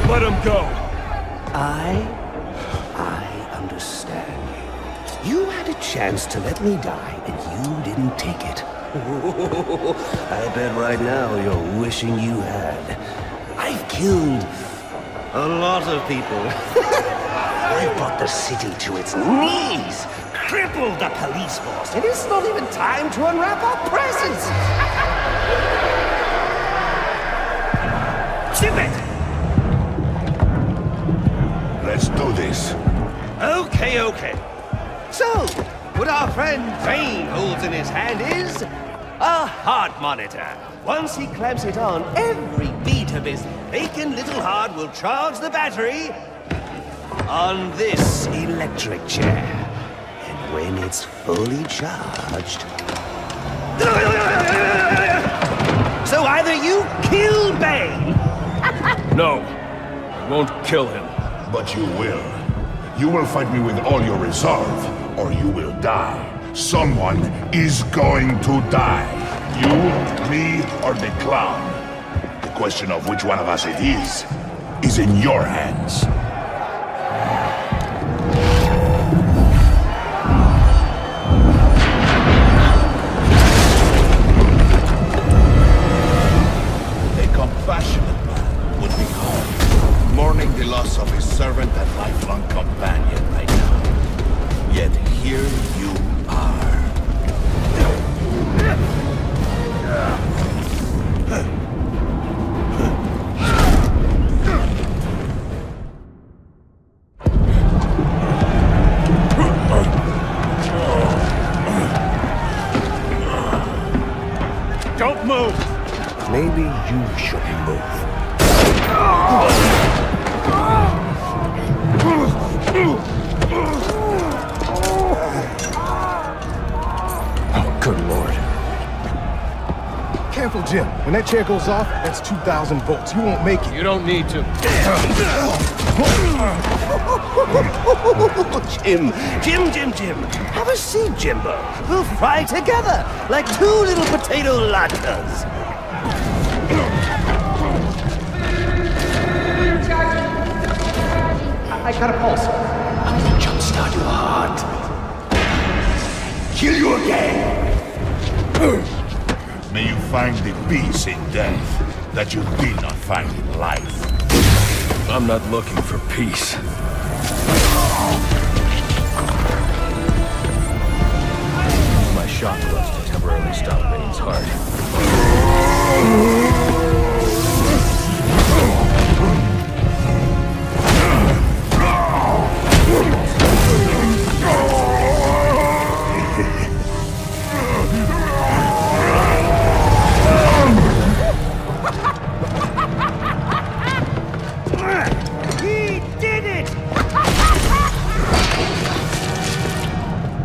Let him go! I understand you. You had a chance to let me die, and you didn't take it. I bet right now you're wishing you had. I've killed a lot of people. I brought the city to its knees, crippled the police force, and it's not even time to unwrap our presents. Ship it! Let's do this. Okay. So, what our friend Bane holds in his hand is a heart monitor. Once he clamps it on, every beat of his bacon little heart will charge the battery on this electric chair. And when it's fully charged... So either you kill Bane... No, I won't kill him. But you will. You will fight me with all your resolve, or you will die. Someone is going to die. You, me, or the clown. The question of which one of us it is in your hands. A compassionate man would be home, mourning the loss of his servant and lifelong companion right now. Yet here you are. Don't move! Maybe you should move. Oh, good lord. Careful, Jim. When that chair goes off, that's 2,000 volts. You won't make it. You don't need to. Jim. Have a seat, Jimbo. We'll fry together like two little potato latkes. I got a pulse. I'm gonna jumpstart your heart. Kill you again. May you find the peace in death that you did not find in life. I'm not looking for peace. My shock gloves to temporarily stop Bane's heart.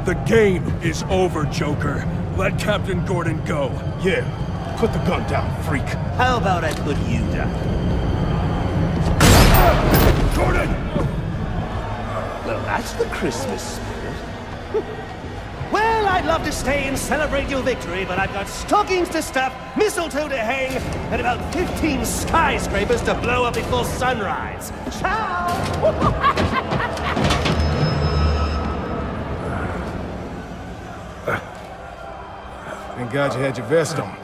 The game is over, Joker. Let Captain Gordon go. Yeah, put the gun down, freak. How about I put you down? Gordon! Well, that's the Christmas spirit. Well, I'd love to stay and celebrate your victory, but I've got stockings to stuff, mistletoe to hang, and about 15 skyscrapers to blow up before sunrise. Ciao! Thank God you had your vest on.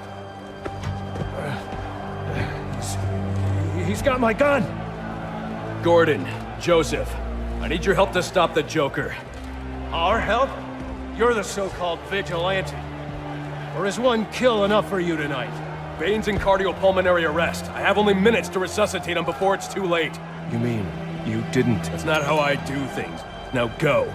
He's got my gun! Gordon, Joseph, I need your help to stop the Joker. Our help? You're the so-called vigilante. Or is one kill enough for you tonight? Bane's in cardiopulmonary arrest. I have only minutes to resuscitate him before it's too late. You mean you didn't? That's not how I do things. Now go.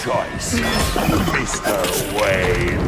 choice, Mr. Wayne.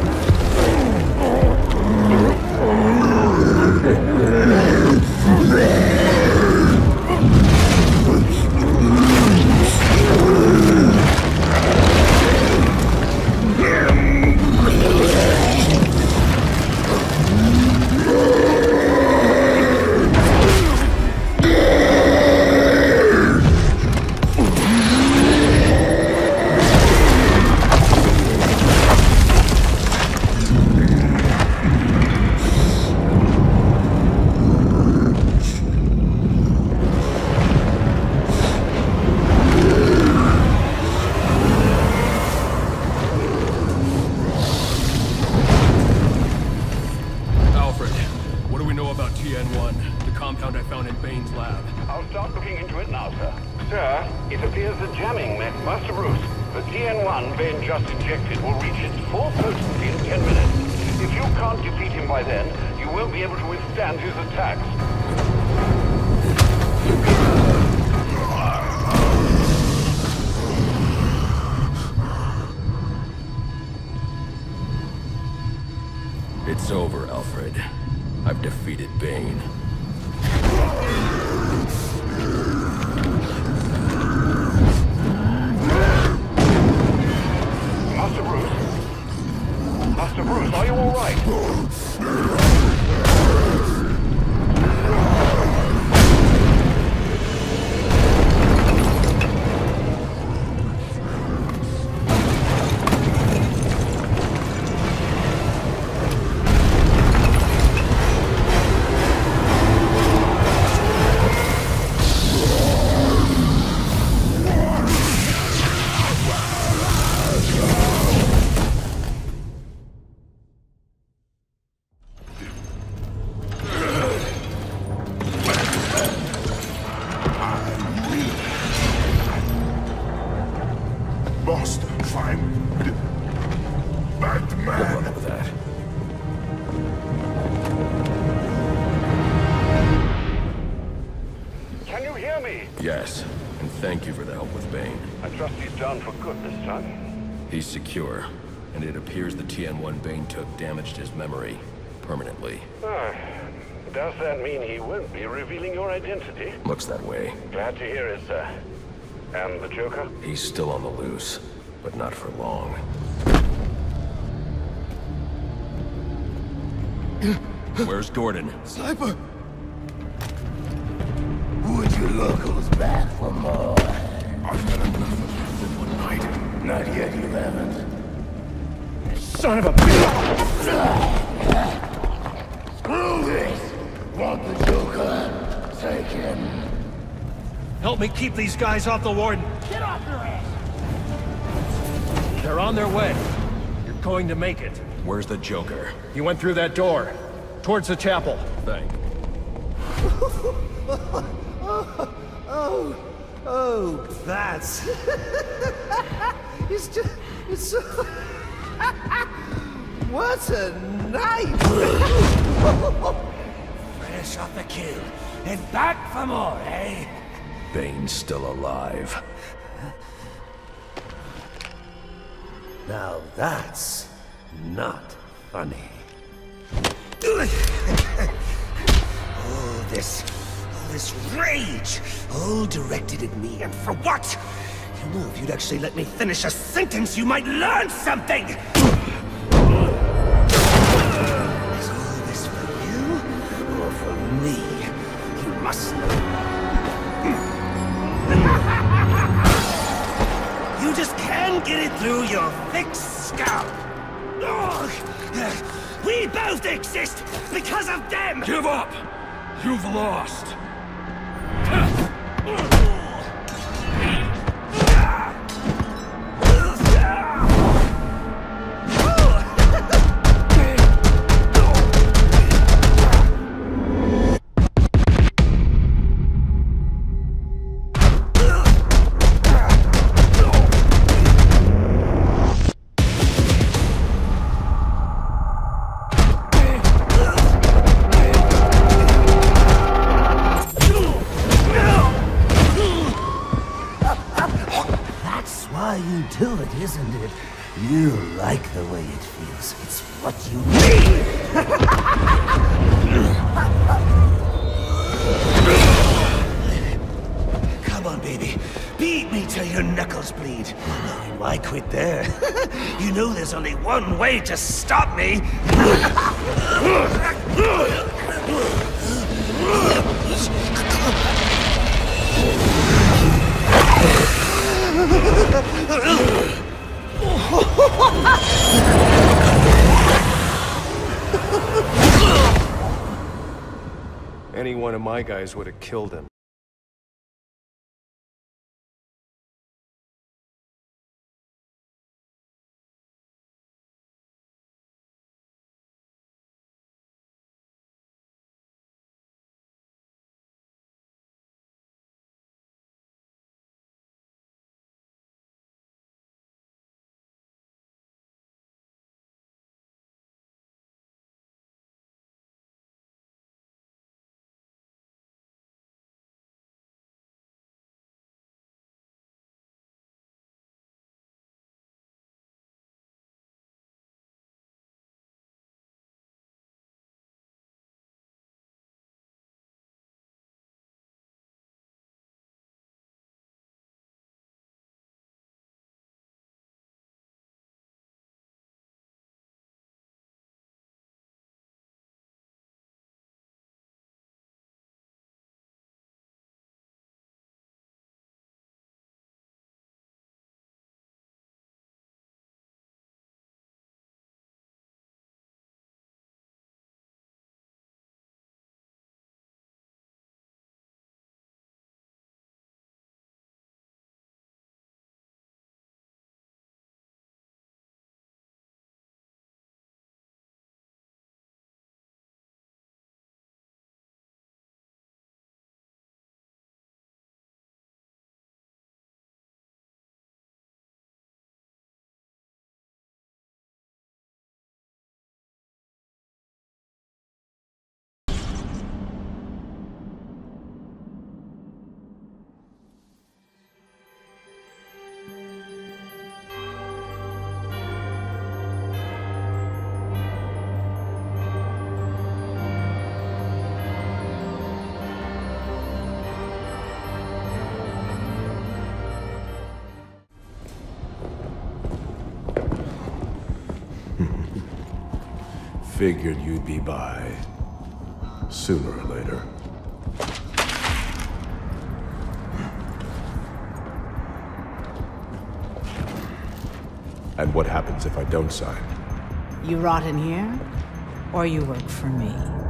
It's over, Alfred. I've defeated Bane. Master Bruce? Master Bruce, are you all right? Yes, and thank you for the help with Bane. I trust he's done for good this time. He's secure, and it appears the TN1 Bane took damaged his memory permanently. Does that mean he won't be revealing your identity? Looks that way. Glad to hear it, sir. And the Joker? He's still on the loose, but not for long. Where's Gordon? Sniper! Would you locals back for more? I've had enough of it one night. Not yet, you haven't. Son of a bitch! Screw this! Want the Joker? Take him. Help me keep these guys off the warden. Get off your ass! They're on their way. You're going to make it. Where's the Joker? He went through that door. Towards the chapel. Thanks. Oh, that's... it's so... What a night! Fresh off the kill, and back for more, eh? Bane's still alive. Now that's not funny. All this rage, all directed at me, and for what? You know, if you'd actually let me finish a sentence, you might learn something! Is all this for you, or for me? You must know. You just can't get it through your thick skull. We both exist because of them! Give up! You've lost! do it, isn't it? You like the way it feels. It's what you need! Come on, baby. Beat me till your knuckles bleed. Why quit there? You know there's only one way to stop me! Any one of my guys would have killed him. Figured you'd be by sooner or later. And what happens if I don't sign? You rot in here, or you work for me?